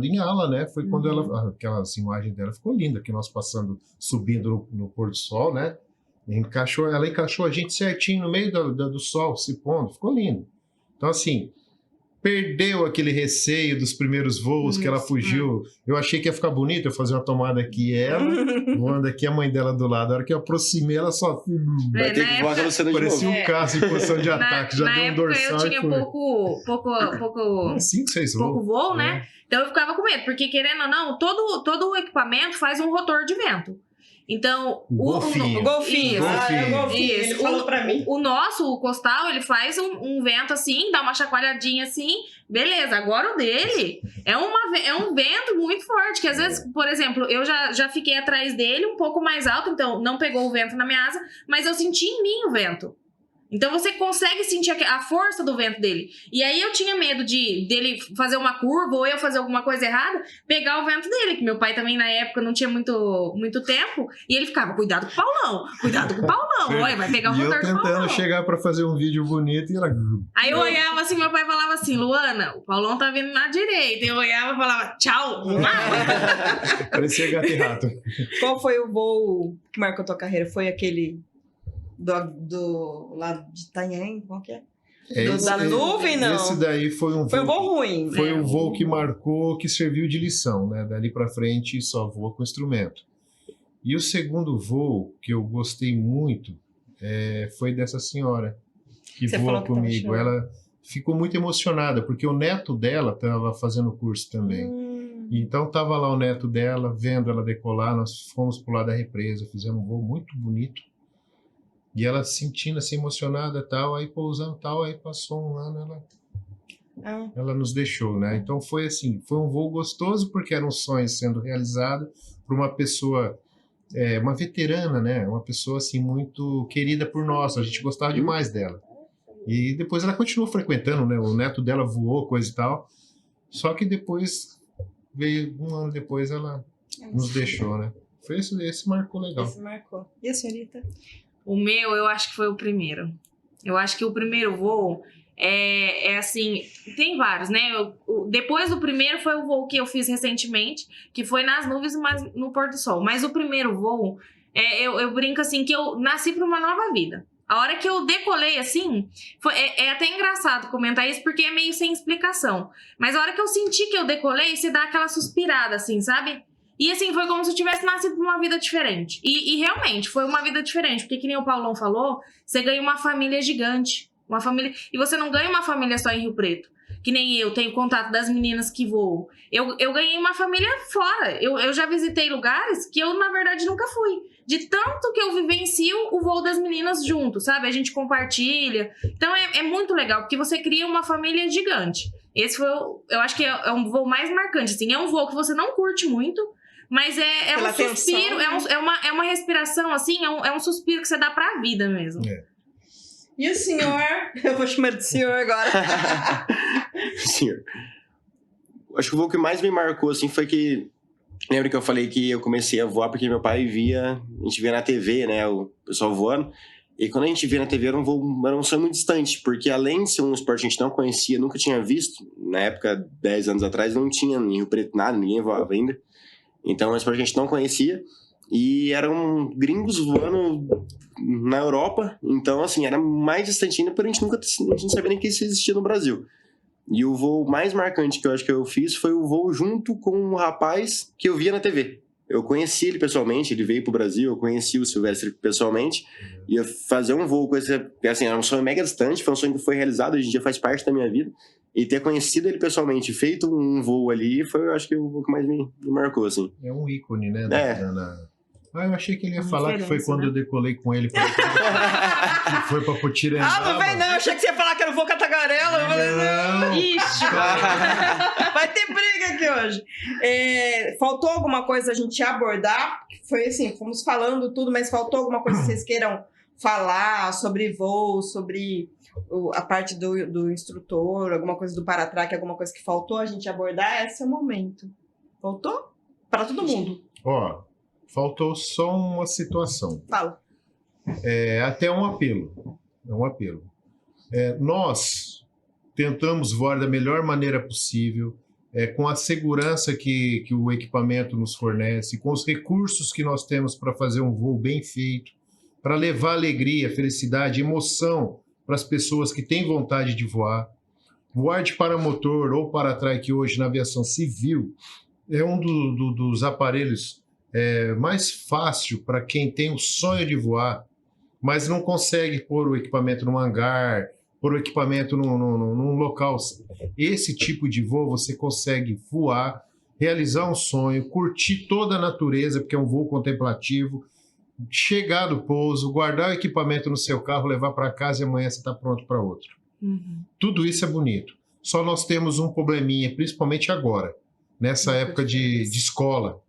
em ala, né? Foi quando aquelas imagens dela ficou linda, que nós passando, subindo no pôr do sol, né? Ela encaixou a gente certinho no meio do sol, se pondo, ficou lindo. Então, assim, perdeu aquele receio dos primeiros voos que ela fugiu. Eu achei que ia ficar bonito eu fazer uma tomada aqui, ela, voando aqui, a mãe dela do lado. A hora que eu aproximei, ela só... Vai ter que voar aquela cena de Parecia novo. um caça em posição de ataque, já na deu um época dorsal eu tinha e foi. pouco 5, 6 pouco voos. voo, né? Então eu ficava com medo, porque querendo ou não, todo o equipamento faz um rotor de vento. Então, O golfinho. O golfinho. Isso. É o golfinho. Ele Isso. falou pra mim. O nosso, o costal, ele faz um vento assim, dá uma chacoalhadinha assim, beleza. Agora o dele é um vento muito forte, que às vezes, por exemplo, eu já fiquei atrás dele um pouco mais alto, então não pegou o vento na minha asa, mas eu senti em mim o vento. Então você consegue sentir a força do vento dele. E aí eu tinha medo dele fazer uma curva ou eu fazer alguma coisa errada, pegar o vento dele, que meu pai também na época não tinha muito tempo, e ele ficava, cuidado com o Paulão, cuidado com o Paulão, olha, vai pegar o E eu rotor do Paulão. tentando chegar pra fazer um vídeo bonito e ela... Aí eu olhava assim, meu pai falava assim, Luana, o Paulão tá vindo na direita. Eu olhava e falava, tchau. Parecia gato e rato. Qual foi o voo que marcou tua carreira? Foi aquele do lado de Itanhaém? Qual que é? Da nuvem, não. Esse daí foi um Foi um voo... voo ruim. Foi um voo que marcou, que serviu de lição, né? Dali pra frente só voa com instrumento. E o segundo voo que eu gostei muito foi dessa senhora que Você voa falou que tava comigo. chorando. Ela ficou muito emocionada porque o neto dela estava fazendo curso também. Então tava lá o neto dela vendo ela decolar. Nós fomos pro lado da represa, fizemos um voo muito bonito. E ela sentindo assim emocionada tal, aí pousando tal, aí passou um ano, ela nos deixou, né? Então foi assim, foi um voo gostoso porque era um sonho sendo realizado por uma pessoa, uma veterana, né? Uma pessoa assim muito querida por nós, a gente gostava demais dela. E depois ela continuou frequentando, né? O neto dela voou, coisa e tal. Só que depois veio um ano depois ela nos deixou, né? Foi esse marcou legal. Esse marcou. E a senhorita? O meu, eu acho que foi o primeiro. Eu acho que o primeiro voo é assim, tem vários, né? Depois do primeiro foi o voo que eu fiz recentemente, que foi nas nuvens, mas no pôr do sol. Mas o primeiro voo, eu brinco assim, que eu nasci para uma nova vida. A hora que eu decolei assim, é até engraçado comentar isso, porque é meio sem explicação. Mas a hora que eu senti que eu decolei, você dá aquela suspirada assim, sabe? E assim, foi como se eu tivesse nascido pra uma vida diferente. E realmente, foi uma vida diferente. Porque, que nem o Paulão falou, você ganha uma família gigante. Uma família... E você não ganha uma família só em Rio Preto. que nem eu tenho contato das meninas que voam. Eu ganhei uma família fora. Eu já visitei lugares que eu, na verdade, nunca fui. De tanto que eu vivencio o voo das meninas junto, sabe? A gente compartilha. Então é muito legal, porque você cria uma família gigante. Esse foi, eu acho que é um voo mais marcante, assim. É um voo que você não curte muito, mas é um suspiro, é uma respiração, assim, é um suspiro que você dá pra vida mesmo. E o senhor? Eu vou chamar de senhor agora. Senhor. Acho que o voo que mais me marcou, assim, foi que... Lembra que eu falei que eu comecei a voar porque meu pai a gente via na TV, né, o pessoal voando. E quando a gente via na TV era um sonho muito distante, porque além de ser um esporte que a gente não conhecia, nunca tinha visto, na época, 10 anos atrás, não tinha em Rio Preto nada, ninguém voava ainda. Então é um esporte que a gente não conhecia. E eram gringos voando na Europa, então assim, era mais distante ainda, porque a gente não sabia nem que isso existia no Brasil. E o voo mais marcante que eu acho que eu fiz foi o voo junto com um rapaz que eu via na TV. Eu conheci ele pessoalmente, ele veio pro Brasil, eu conheci o Silvestre pessoalmente, e eu fazer um voo com esse, assim, era um sonho mega distante, foi um sonho que foi realizado, hoje em dia faz parte da minha vida, e ter conhecido ele pessoalmente, feito um voo ali, foi, eu acho que o voo que mais me marcou, assim. É um ícone, né? Eu achei que ele ia Uma falar que foi diferença, quando né? eu decolei com ele. Que foi pra Potirendaba. Não vem não, eu achei que você ia falar que era o voo Catagarela. Eu falei, Não. Ixi, vai ter briga aqui hoje. Faltou alguma coisa a gente abordar? Foi assim, fomos falando tudo, mas faltou alguma coisa que vocês queiram falar sobre voo, sobre a parte do instrutor, alguma coisa do paratrack, alguma coisa que faltou a gente abordar? Esse é o momento. Faltou? Para todo mundo. Ó, faltou só uma situação. Fala. Até um apelo. É um apelo. Nós tentamos voar da melhor maneira possível, com a segurança que o equipamento nos fornece, com os recursos que nós temos para fazer um voo bem feito, para levar alegria, felicidade, emoção para as pessoas que têm vontade de voar. Voar de paramotor ou paratrack hoje na aviação civil é um dos aparelhos mais fácil para quem tem o sonho de voar, mas não consegue pôr o equipamento num hangar, pôr o equipamento num local. Esse tipo de voo você consegue voar, realizar um sonho, curtir toda a natureza, porque é um voo contemplativo, chegar do pouso, guardar o equipamento no seu carro, levar para casa e amanhã você está pronto para outro. Uhum. Tudo isso é bonito. Só nós temos um probleminha, principalmente agora, nessa época de escola,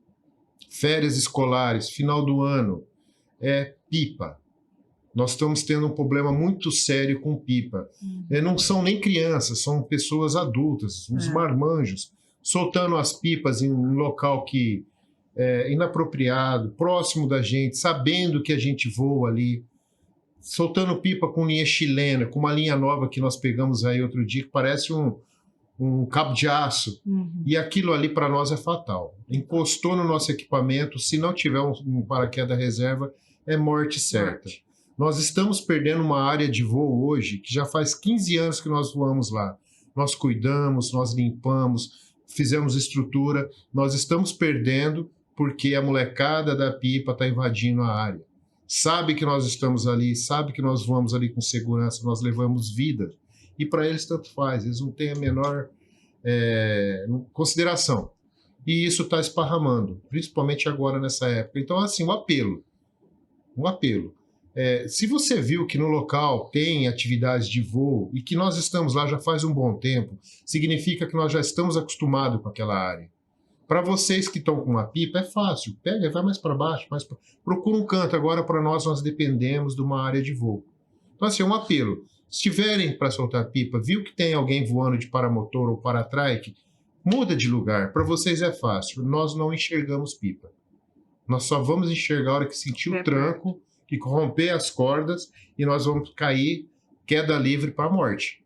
férias escolares, final do ano, pipa. Nós estamos tendo um problema muito sério com pipa. Não são nem crianças, são pessoas adultas, uns marmanjos, soltando as pipas em um local que é inapropriado, próximo da gente, sabendo que a gente voa ali, soltando pipa com linha chilena, com uma linha nova que nós pegamos aí outro dia, que parece um cabo de aço. E aquilo ali para nós é fatal. Encostou no nosso equipamento, se não tiver um paraquedas reserva, é morte certa. Nós estamos perdendo uma área de voo hoje, que já faz 15 anos que nós voamos lá. Nós cuidamos, nós limpamos, fizemos estrutura, nós estamos perdendo porque a molecada da pipa está invadindo a área. Sabe que nós estamos ali, sabe que nós voamos ali com segurança, nós levamos vida. E para eles tanto faz, eles não têm a menor consideração. E isso está esparramando, principalmente agora nessa época. Então, assim, um apelo. Se você viu que no local tem atividades de voo e que nós estamos lá já faz um bom tempo, significa que nós já estamos acostumados com aquela área. Para vocês que estão com uma pipa, é fácil. Pega, vai mais para baixo, procura um canto. Agora, para nós dependemos de uma área de voo. Então, assim, um apelo. Se tiverem para soltar pipa, viu que tem alguém voando de paramotor ou paratrike, muda de lugar. Para vocês é fácil. Nós não enxergamos pipa. Nós só vamos enxergar a hora que sentir o tranco, que romper as cordas, e nós vamos cair queda livre para a morte.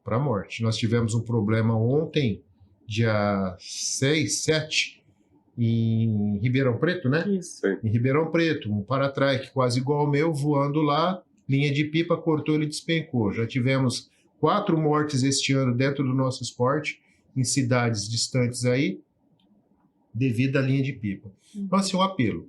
Para a morte. Nós tivemos um problema ontem, dia 6, 7, em Ribeirão Preto, né? Isso. Em Ribeirão Preto, um paratrike quase igual ao meu, voando lá, linha de pipa, cortou, ele despencou. Já tivemos 4 mortes este ano dentro do nosso esporte, em cidades distantes aí, devido à linha de pipa. Então, assim, um apelo.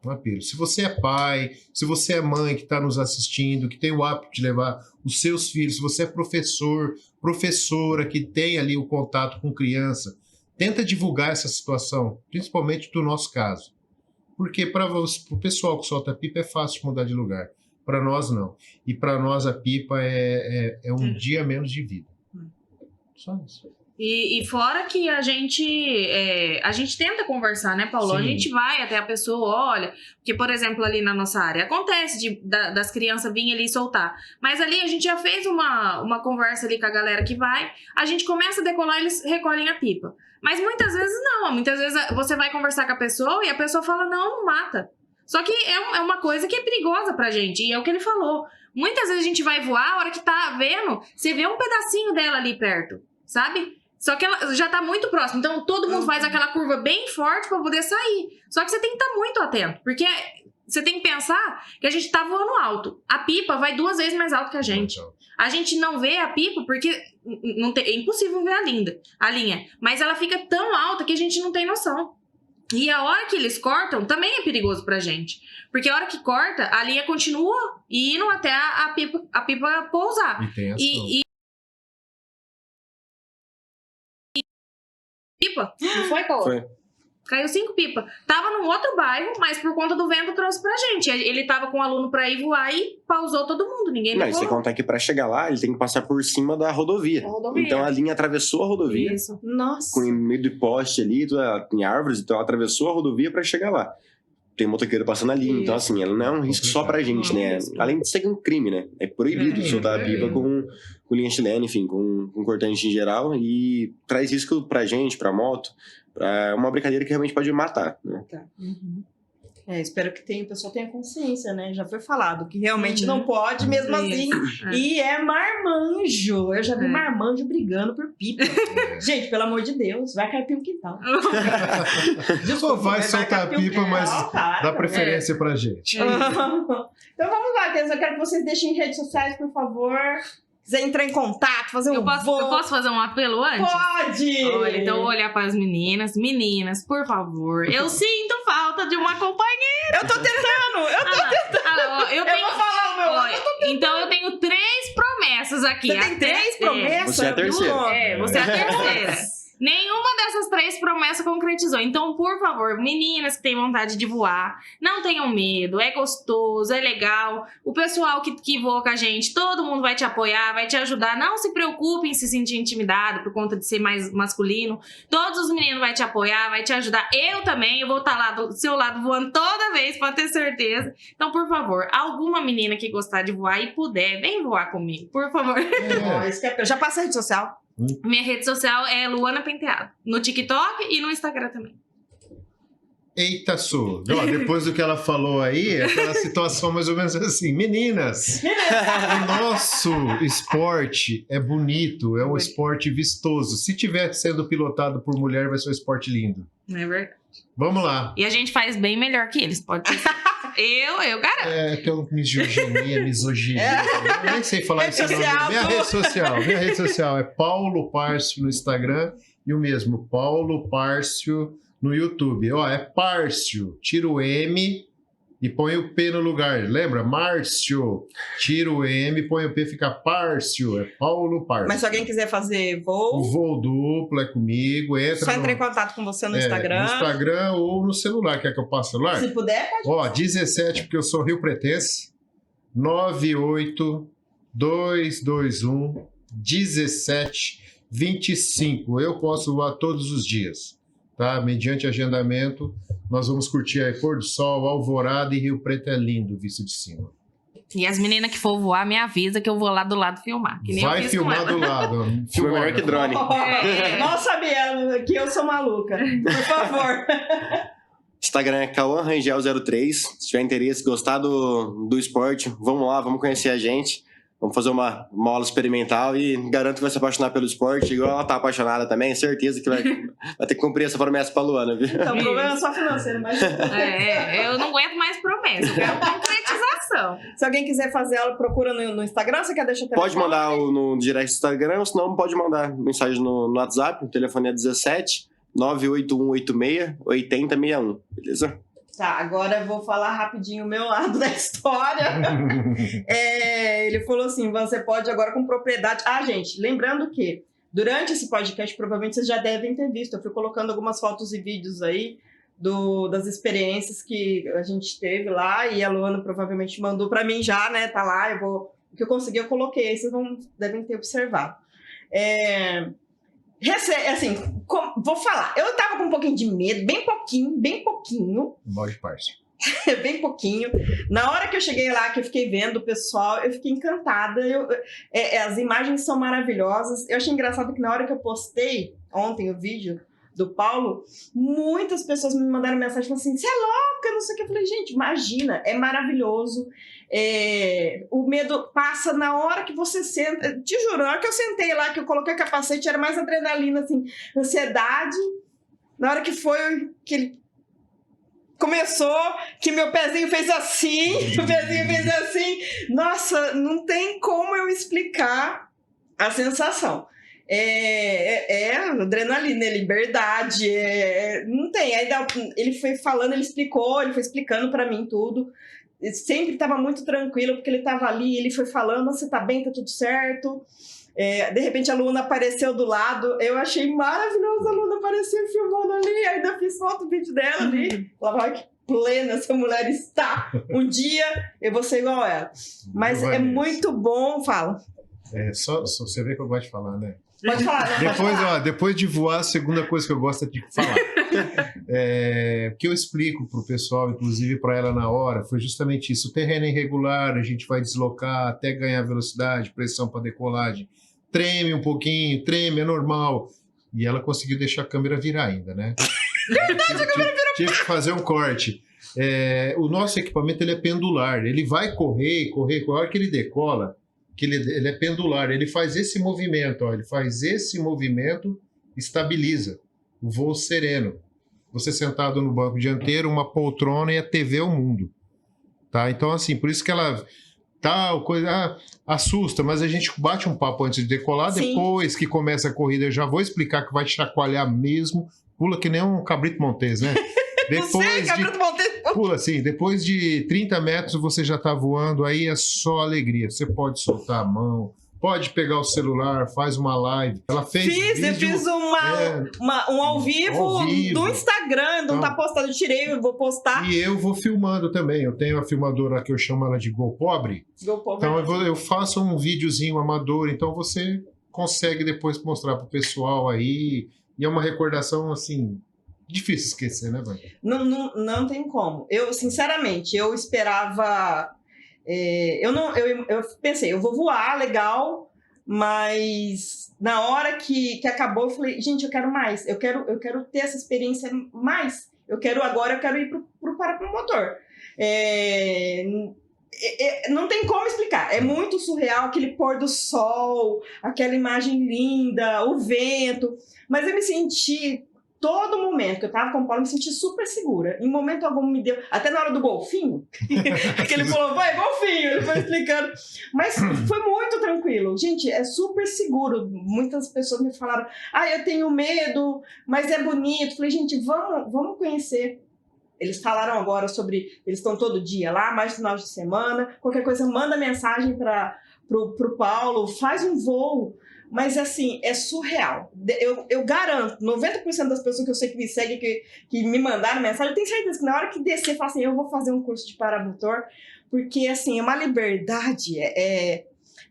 Um apelo. Se você é pai, se você é mãe que está nos assistindo, que tem o hábito de levar os seus filhos, se você é professor, professora que tem ali o contato com criança, tenta divulgar essa situação, principalmente do nosso caso. Porque para o pessoal que solta pipa é fácil de mudar de lugar. Para nós, não. E para nós, a pipa é um dia menos de vida. Só isso. E fora que a gente tenta conversar, né, Paulo? Sim. A gente vai até a pessoa, olha, porque, por exemplo, ali na nossa área, acontece das crianças virem ali soltar. Mas ali a gente já fez uma conversa ali com a galera que vai, a gente começa a decolar, eles recolhem a pipa. Mas muitas vezes não, muitas vezes você vai conversar com a pessoa e a pessoa fala, não mata. Só que é uma coisa que é perigosa pra gente, e é o que ele falou. Muitas vezes a gente vai voar, a hora que tá vendo, você vê um pedacinho dela ali perto, sabe? Só que ela já tá muito próxima. Então, todo mundo faz aquela curva bem forte pra poder sair. Só que você tem que estar muito atento. Porque você tem que pensar que a gente tá voando alto. A pipa vai 2 vezes mais alto que a gente. A gente não vê a pipa porque é impossível ver a linha. Mas ela fica tão alta que a gente não tem noção. E a hora que eles cortam também é perigoso pra gente. Porque a hora que corta, a linha continua indo até a pipa pousar. E tem ação. Pipa, não foi, Paulo? Foi. Caiu 5 pipas. Tava num outro bairro, mas por conta do vento trouxe pra gente. Ele tava com o aluno pra ir voar e pausou todo mundo. Ninguém Não, e pegou. sem contar que pra chegar lá, ele tem que passar por cima da rodovia. Da rodovia. Então a linha atravessou a rodovia, Isso. Nossa. com no meio do poste ali, tem árvores, então ela atravessou a rodovia pra chegar lá. Tem motoqueiro passando ali, Isso. então assim, ela não é um risco só pra gente, Não é um né? risco. Além de ser um crime, né? É proibido soltar a pipa com linha chilena, enfim, com cortante em geral, e traz risco pra gente, pra moto, pra uma brincadeira que realmente pode matar, né? Uhum. Espero que o pessoal tenha consciência, né? Já foi falado que realmente não pode, mesmo assim. E é marmanjo. Eu já vi marmanjo brigando por pipa. Gente, pelo amor de Deus, vai cair o quintal. Desculpa, vai soltar a cair o pipa, quintal, mas cara. dá preferência pra gente. Então vamos lá, Deus. Eu quero que vocês deixem em redes sociais, por favor. Quiser entrar em contato, fazer um Eu posso fazer um apelo antes? Pode! Olha, então eu vou olhar para as meninas. Meninas, por favor, eu sinto falta de uma companheira. Eu tô tentando! Eu vou falar o meu. Olha, então eu tenho 3 promessas aqui. Você tem 3 promessas? Você é a terceira. Você é a terceira. Nenhuma dessas 3 promessas concretizou. Então, por favor, meninas que têm vontade de voar, não tenham medo. É gostoso, é legal. O pessoal que voa com a gente, todo mundo vai te apoiar, vai te ajudar. Não se preocupe em se sentir intimidado por conta de ser mais masculino. Todos os meninos vão te apoiar, vai te ajudar. Eu também, eu vou estar lá do seu lado voando toda vez, pode ter certeza. Então, por favor, alguma menina que gostar de voar e puder, vem voar comigo, por favor. Eu já passei a rede social. Minha rede social é Luana Penteado. No TikTok e no Instagram também. Eita, Su. Ó, depois do que ela falou aí, aquela situação mais ou menos assim. Meninas, o nosso esporte é bonito, é um esporte vistoso. Se tiver sendo pilotado por mulher, vai ser um esporte lindo. Não é verdade? Vamos lá. E a gente faz bem melhor que eles, pode ser. Eu garanto. Tem uma misoginia. Eu nem sei falar Rede esse nome. social, Minha rede social é Paulo Párcio no Instagram e o mesmo, Paulo Párcio no YouTube. Ó, é Párcio, tira o M e põe o P no lugar. Lembra? Márcio, tira o M, põe o P, fica Párcio. É Paulo Párcio. Mas se alguém quiser fazer O voo, voo duplo é comigo. Entra só entrar em contato com você no Instagram. No Instagram ou no celular. Quer que eu passe o celular? Se puder, pode. Ó, 17, porque eu sou Rio Pretense. 98-221-1725. Eu posso voar todos os dias, tá? Mediante agendamento, nós vamos curtir aí pôr do sol, alvorada e Rio Preto é lindo, visto de cima. E as meninas que for voar, me avisa que eu vou lá do lado filmar. Que nem Vai eu fiz filmar com ela. do lado. Filma melhor que drone. Mal sabia que eu sou maluca. Por favor. Instagram é CauãRangel03. Se tiver interesse, gostar do esporte, vamos lá, vamos conhecer a gente. Vamos fazer uma aula experimental e garanto que vai se apaixonar pelo esporte, igual ela tá apaixonada também. Certeza que vai ter que cumprir essa promessa pra Luana, viu? Então, o problema é só financeiro, mas Eu não aguento mais promessa, eu quero concretização. se alguém quiser fazer aula, procura no Instagram, você quer deixar o telefone? Pode mandar no direct do Instagram, ou senão pode mandar mensagem no WhatsApp. O telefone é 17 98186 8061, beleza? Tá, agora eu vou falar rapidinho o meu lado da história. Ele falou assim, você pode agora com propriedade... gente, lembrando que durante esse podcast, provavelmente vocês já devem ter visto, eu fui colocando algumas fotos e vídeos aí das experiências que a gente teve lá, e a Luana provavelmente mandou para mim já, né? Tá lá, o que eu consegui eu coloquei, vocês devem ter observado. Assim, vou falar, eu tava com um pouquinho de medo, bem pouquinho. Bode parça. Bem pouquinho. Na hora que eu cheguei lá, que eu fiquei vendo o pessoal, eu fiquei encantada. As imagens são maravilhosas. Eu achei engraçado que na hora que eu postei ontem o vídeo do Paulo, muitas pessoas me mandaram mensagem falando assim, você é louca, não sei o que. Eu falei, gente, imagina, é maravilhoso. O medo passa na hora que você senta. Te juro, na hora que eu sentei lá, que eu coloquei o capacete, era mais adrenalina, assim, ansiedade. Na hora que foi que ele começou, que meu pezinho fez assim, nossa, não tem como eu explicar a sensação. Adrenalina, liberdade, não tem. Aí ele foi falando, ele foi explicando pra mim tudo. Sempre estava muito tranquilo, porque ele estava ali, ele foi falando, você tá bem, tá tudo certo. De repente a Luna apareceu do lado, eu achei maravilhoso a Luna aparecer filmando ali, ainda fiz foto, vídeo dela ali. Falava, que plena essa mulher está. Um dia eu vou ser igual a ela. Mas muito bom, fala. Só você vê que eu gosto de falar, né? Pode falar, né? Depois de voar, a segunda coisa que eu gosto é de falar. O que eu explico pro pessoal, inclusive para ela na hora, foi justamente isso. O terreno é irregular, a gente vai deslocar até ganhar velocidade, pressão para decolagem. Treme um pouquinho, é normal. E ela conseguiu deixar a câmera virar ainda, né? Verdade, a câmera virou. Tive que fazer um corte. O nosso equipamento ele é pendular. Ele vai correr. A hora que ele decola, que ele é pendular, ele faz esse movimento, estabiliza o voo sereno. Você sentado no banco dianteiro, uma poltrona e a TV é o mundo. Tá? Então, assim, por isso que ela assusta, mas a gente bate um papo antes de decolar. Sim. Depois que começa a corrida, eu já vou explicar que vai chacoalhar mesmo, pula que nem um cabrito montês, né? Pula assim, depois de 30 metros você já tá voando, aí é só alegria. Você pode soltar a mão, pode pegar o celular, faz uma live. Ela fez vídeo, eu fiz um ao vivo do Instagram, não tá postado, eu tirei, eu vou postar. E eu vou filmando também, eu tenho a filmadora que eu chamo ela de GoPobre. Então eu faço um videozinho amador, então você consegue depois mostrar pro pessoal aí, e é uma recordação assim... Difícil esquecer, né, Vânia? Não tem como. Eu, sinceramente, eu esperava... Eu pensei, eu vou voar, legal, mas na hora que acabou, eu falei, gente, eu quero mais. Eu quero ter essa experiência mais. Eu quero ir pro paramotor. Não tem como explicar. É muito surreal, aquele pôr do sol, aquela imagem linda, o vento. Mas eu me senti... Todo momento que eu tava com o Paulo, eu me senti super segura. Em momento algum me deu... Até na hora do golfinho, que ele falou, vai, golfinho, ele foi explicando. Mas foi muito tranquilo. Gente, é super seguro. Muitas pessoas me falaram, eu tenho medo, mas é bonito. Falei, gente, vamos conhecer. Eles falaram agora sobre... Eles estão todo dia lá, mais final de semana. Qualquer coisa, manda mensagem pro Paulo, faz um voo. Mas, assim, é surreal. Eu garanto, 90% das pessoas que eu sei que me seguem, que me mandaram mensagem, eu tenho certeza que na hora que descer, fala assim, eu vou fazer um curso de paramotor, porque, assim, é uma liberdade,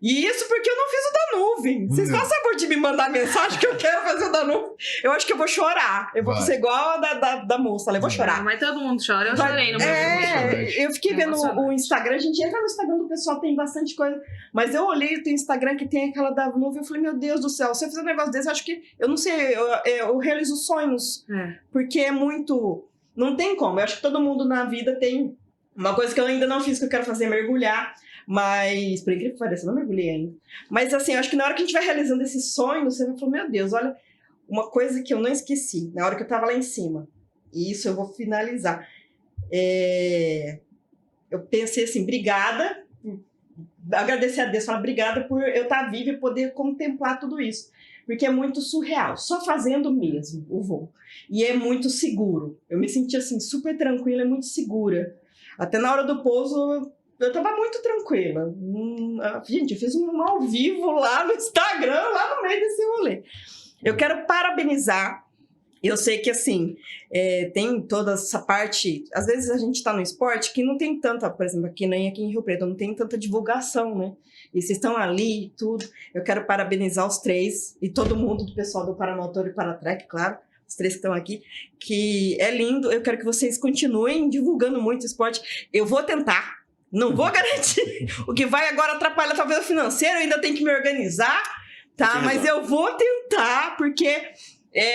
E isso porque eu não fiz o da nuvem. Vocês fazem favor de me mandar mensagem que eu quero fazer o da nuvem. Eu acho que eu vou chorar. Eu vou ser igual a da moça, eu vou chorar. Mas todo mundo chora, eu chorei no meu vídeo. Eu fiquei vendo o Instagram, a gente entra no Instagram do pessoal, tem bastante coisa. Mas eu olhei o teu Instagram que tem aquela da nuvem, eu falei, meu Deus do céu, se eu fizer um negócio desse, eu acho que, eu não sei, eu realizo sonhos. Porque é muito... Não tem como. Eu acho que todo mundo na vida tem uma coisa que eu ainda não fiz, que eu quero fazer, mergulhar. Mas, por incrível que pareça, eu não mergulhei ainda. Mas, assim, eu acho que na hora que a gente vai realizando esse sonho, você vai falar, meu Deus, olha, uma coisa que eu não esqueci, na hora que eu tava lá em cima. E isso eu vou finalizar. Eu pensei assim, obrigada, agradecer a Deus, falar obrigada por eu estar viva e poder contemplar tudo isso. porque é muito surreal, só fazendo mesmo o voo. E é muito seguro. Eu me senti assim, super tranquila, é muito segura. Até na hora do pouso, eu tava muito tranquila. Gente, eu fiz um ao vivo lá no Instagram, lá no meio desse rolê. Eu quero parabenizar. Eu sei que, assim, tem toda essa parte... Às vezes a gente tá no esporte que não tem tanta... Por exemplo, aqui em Rio Preto, não tem tanta divulgação, né? E vocês estão ali e tudo. Eu quero parabenizar os 3 e todo mundo do pessoal do Paramotor e Paratrack, claro. Os 3 que estão aqui. Que é lindo. Eu quero que vocês continuem divulgando muito o esporte. Eu vou tentar. Não vou garantir. O que vai agora atrapalhar talvez o financeiro. Eu ainda tenho que me organizar, tá? Mas eu vou tentar, porque...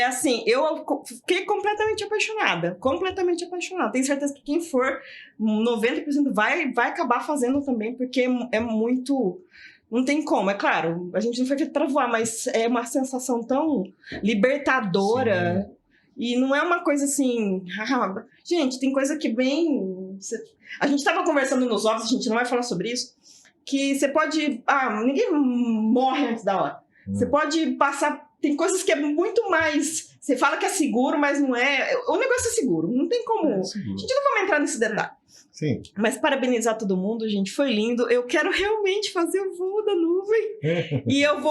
assim, eu fiquei completamente apaixonada. Completamente apaixonada. Tenho certeza que quem for, 90% vai acabar fazendo também, porque é muito... Não tem como, é claro. A gente não foi feito pra voar, mas é uma sensação tão libertadora. Sim. E não é uma coisa assim... gente, tem coisa que vem... A gente tava conversando nos office, a gente não vai falar sobre isso, que você pode... ninguém morre antes da hora. Você pode passar... Tem coisas que é muito mais... Você fala que é seguro, mas não é. O negócio é seguro. Não tem como... A gente não vai entrar nesse detalhe. Sim. Mas parabenizar todo mundo, gente. Foi lindo. Eu quero realmente fazer o voo da nuvem. E eu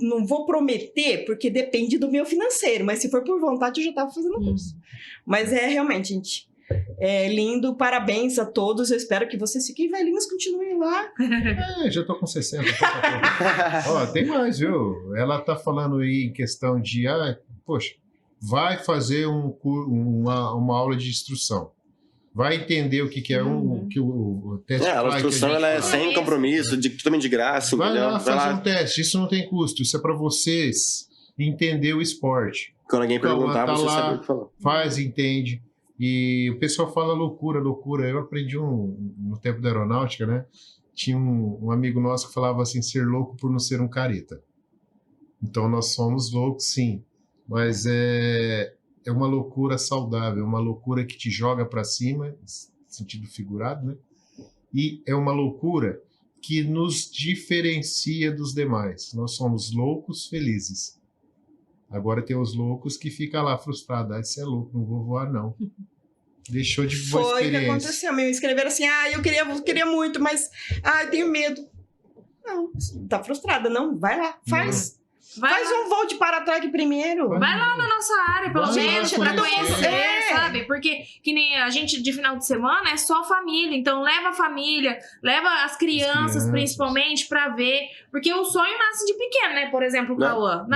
não vou prometer, porque depende do meu financeiro. Mas se for por vontade, eu já estava fazendo o curso. Mas realmente, gente... É lindo, parabéns a todos. Eu espero que vocês fiquem velhinhos, continuem lá. Já tô com 60. Ó, tem mais, viu? Ela tá falando aí em questão de, poxa, vai fazer uma aula de instrução. Vai entender o que é o teste. A instrução ela é sem compromisso, totalmente de graça. Vai lá fazer um teste, isso não tem custo, isso é para vocês entender o esporte. Quando alguém perguntar, você sabe o que falar. Faz, entende. E o pessoal fala loucura. Eu aprendi no tempo da aeronáutica, né? Tinha um amigo nosso que falava assim, ser louco por não ser um careta. Então nós somos loucos, sim. Mas é uma loucura saudável, uma loucura que te joga para cima, no sentido figurado, né? E é uma loucura que nos diferencia dos demais. Nós somos loucos felizes. Agora tem os loucos que ficam lá frustrados. Você é louco, não vou voar, não. Deixou de voar experiência. Foi o que aconteceu. Me escreveram assim, eu queria muito, mas eu tenho medo. Não, tá frustrada. Não, vai lá, faz. Faz um voo de para-track primeiro. Vai lá na nossa área, pelo menos, pra conhecer, sabe? Porque que nem a gente de final de semana é só família. Então leva a família, leva as crianças principalmente pra ver. Porque o sonho nasce de pequeno, né? Por exemplo, o Cauã.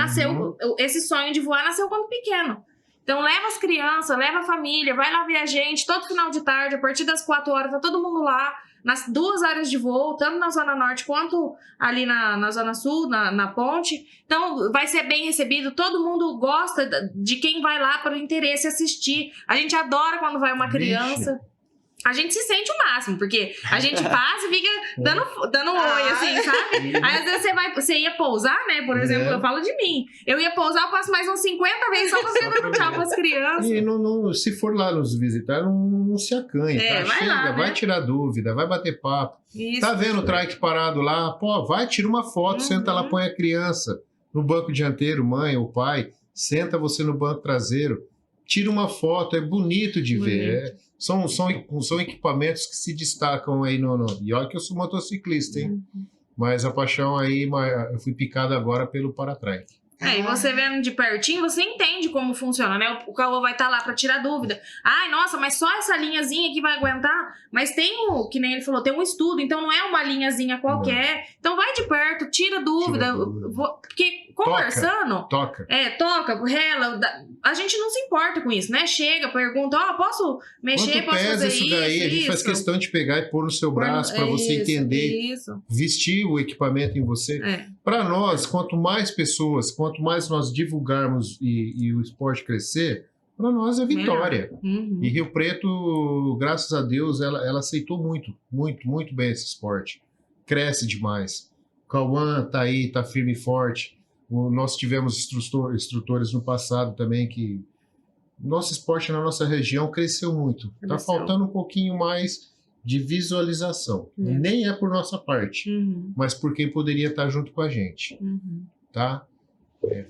Esse sonho de voar nasceu quando pequeno. Então leva as crianças, leva a família, vai lá ver a gente todo final de tarde, a partir das 4 horas, tá todo mundo lá. Nas 2 áreas de voo, tanto na Zona Norte quanto ali na Zona Sul, na ponte. Então, vai ser bem recebido. Todo mundo gosta de quem vai lá para o interesse assistir. A gente adora quando vai uma criança. A gente se sente o máximo, porque a gente passa e fica dando um oi, assim, sabe? Aí, às vezes, você ia pousar, né? Por exemplo, eu falo de mim. Eu ia pousar, eu passo mais uns 50 vezes só pra você dar um tchau pras crianças. E se for lá nos visitar, não se acanha, tá? Vai Chega, lá, né? vai tirar dúvida, vai bater papo. Isso, tá vendo o trike parado lá? Pô, vai, tira uma foto, senta lá, põe a criança no banco dianteiro, mãe ou pai, senta você no banco traseiro, tira uma foto, é bonito de ver. São equipamentos que se destacam aí E olha que eu sou motociclista, hein? Mas a paixão aí, eu fui picado agora pelo para-trike. E você vendo de pertinho, você entende como funciona, né? O Cauã vai estar lá para tirar dúvida. Nossa, mas só essa linhazinha aqui vai aguentar? Mas tem que nem ele falou, tem um estudo, então não é uma linhazinha qualquer. Não. Então vai de perto, tira dúvida. Porque conversando... Toca, rela. A gente não se importa com isso, né? Chega, pergunta, posso mexer, posso fazer isso? Daí? A gente faz questão de pegar e pôr no seu braço para você entender. Vestir o equipamento em você. Para nós, quanto mais pessoas, quanto mais nós divulgarmos e o esporte crescer, para nós é vitória. E Rio Preto, graças a Deus, ela aceitou muito bem esse esporte. Cresce demais. O Cauã tá aí, tá firme e forte. Nós tivemos instrutores no passado também que... Nosso esporte na nossa região cresceu muito. Tá faltando um pouquinho mais de visualização. Nem é por nossa parte, mas por quem poderia estar junto com a gente. Tá?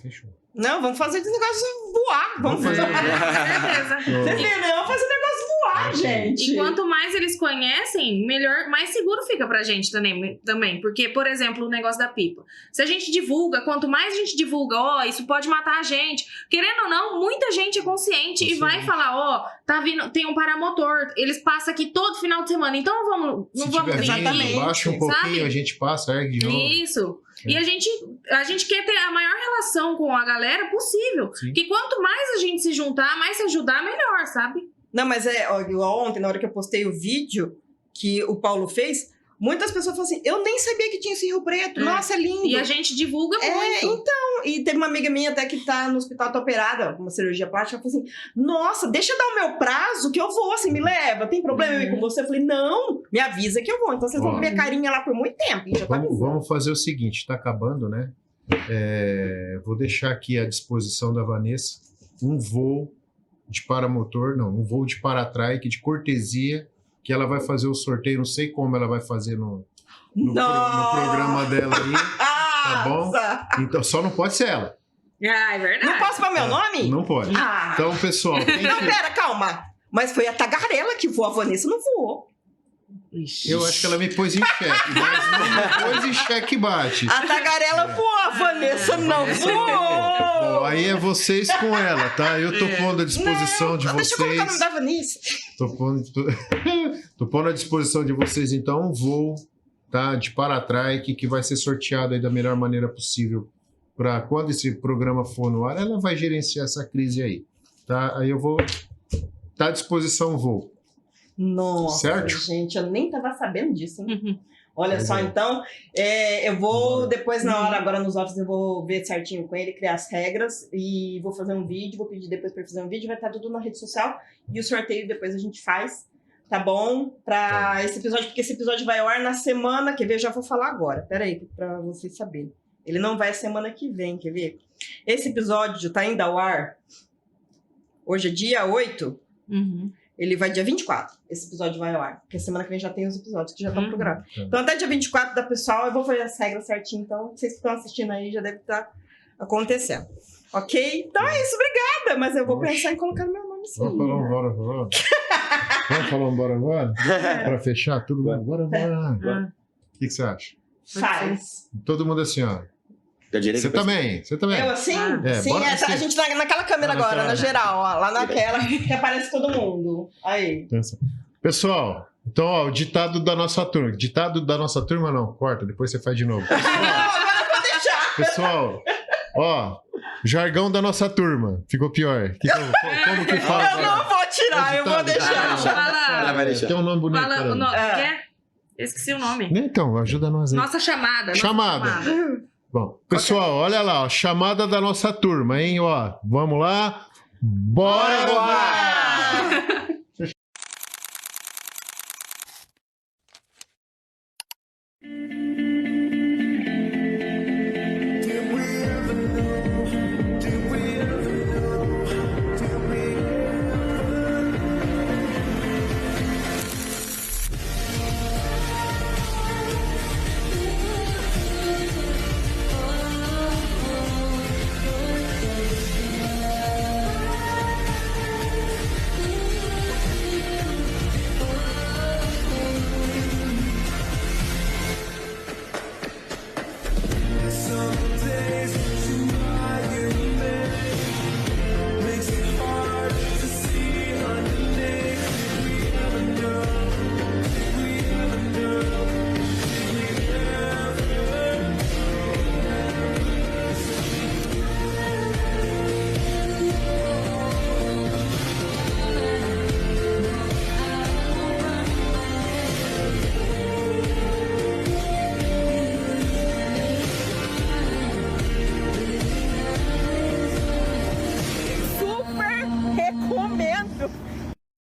Fechou. Não, vamos fazer esse negócio voar. Vamos fazer. certeza. Você entendeu? Vamos fazer o negócio voar, gente. E quanto mais eles conhecem, melhor, mais seguro fica pra gente também. Porque, por exemplo, o negócio da pipa. Se a gente divulga, quanto mais a gente divulga, ó, isso pode matar a gente. Querendo ou não, muita gente é consciente e vai falar, ó, tá vindo, tem um paramotor, eles passam aqui todo final de semana, então não vamos vir. Exatamente. Baixa um pouquinho, sabe? a gente passa, ergue de novo. Isso. E a gente quer ter a maior relação com a galera possível. Sim. Que quanto mais a gente se juntar, mais se ajudar, melhor, sabe? Não, mas igual ontem, na hora que eu postei o vídeo que o Paulo fez, muitas pessoas falaram assim, eu nem sabia que tinha esse Rio Preto. Nossa, é lindo. E a gente divulga muito. Então, e teve uma amiga minha até que tá no hospital, tá operada, com uma cirurgia plástica, ela falou assim, nossa, deixa eu dar o meu prazo que eu vou, assim, me leva, tem problema eu ir com você? Eu falei, não, me avisa que eu vou, então vocês vão ver a carinha lá por muito tempo, e já tá avisando. Vamos fazer o seguinte, tá acabando, né? Vou deixar aqui à disposição da Vanessa um voo de paramotor, não, um voo de paratrike, de cortesia, que ela vai fazer o sorteio, não sei como ela vai fazer no programa dela aí, tá bom? Então, só não pode ser ela. Ah, é verdade. Não posso falar meu nome? Não pode. Ah. Então, pessoal, Não, pera, calma. Mas foi a tagarela que voou, a Vanessa não voou. eu acho que ela me pôs em xeque, mas não me pôs em xeque bate. A tagarela voou, a Vanessa não voou. Bom, aí é vocês com ela, tá? Eu tô pondo à disposição de Deixa eu colocar o nome vocês. da Vanessa. Tô pondo à disposição de vocês, então, um voo, tá, de paratrike que vai ser sorteado aí da melhor maneira possível para quando esse programa for no ar, ela vai gerenciar essa crise aí, tá? Aí eu vou tá à disposição o voo. Nossa, Certo? gente, eu nem tava sabendo disso, hein? Olha Pois só, é. então, eu vou depois na hora, agora nos offices, eu vou ver certinho com ele, criar as regras e vou fazer um vídeo, vou pedir depois para fazer um vídeo, vai estar tudo na rede social e o sorteio depois a gente faz, tá bom? Para esse episódio, porque esse episódio vai ao ar na semana, quer ver? Eu já vou falar agora, peraí, para vocês saberem. Ele não vai a semana que vem, quer ver? Esse episódio tá indo ao ar, hoje é dia 8, ele vai dia 24, esse episódio vai ao ar. Porque semana que vem já tem os episódios que já estão programados. Então até dia 24 da pessoal, eu vou fazer as regras certinho. Então, vocês que estão assistindo aí já deve estar acontecendo. Ok? Então é isso, obrigada. Mas eu vou pensar em colocar meu nome sim. Vamos falar um bora. Vamos falar um bora? Para fechar tudo? Bora. O que você acha? Faz. Todo mundo assim, ó. Da direita Você pra também. Eu assim? Sim, bora a gente tá naquela câmera agora, naquela. na geral, ó, lá naquela que aparece todo mundo. Aí. Pessoal, então, ó, o ditado da nossa turma. Ditado da nossa turma não, corta, depois você faz de novo. Não, agora eu vou deixar. Pessoal, ó, jargão da nossa turma. Ficou pior. Como que fala? Eu não vou tirar, eu vou deixar. Ela vai deixar. Tem um nome bonito. Fala o peraí. nome. Quer? Esqueci o nome. Então, ajuda nós aí. Nossa chamada. Chamada. Bom, pessoal, olha lá, ó, chamada da nossa turma, hein? Ó, vamos lá. Bora voar!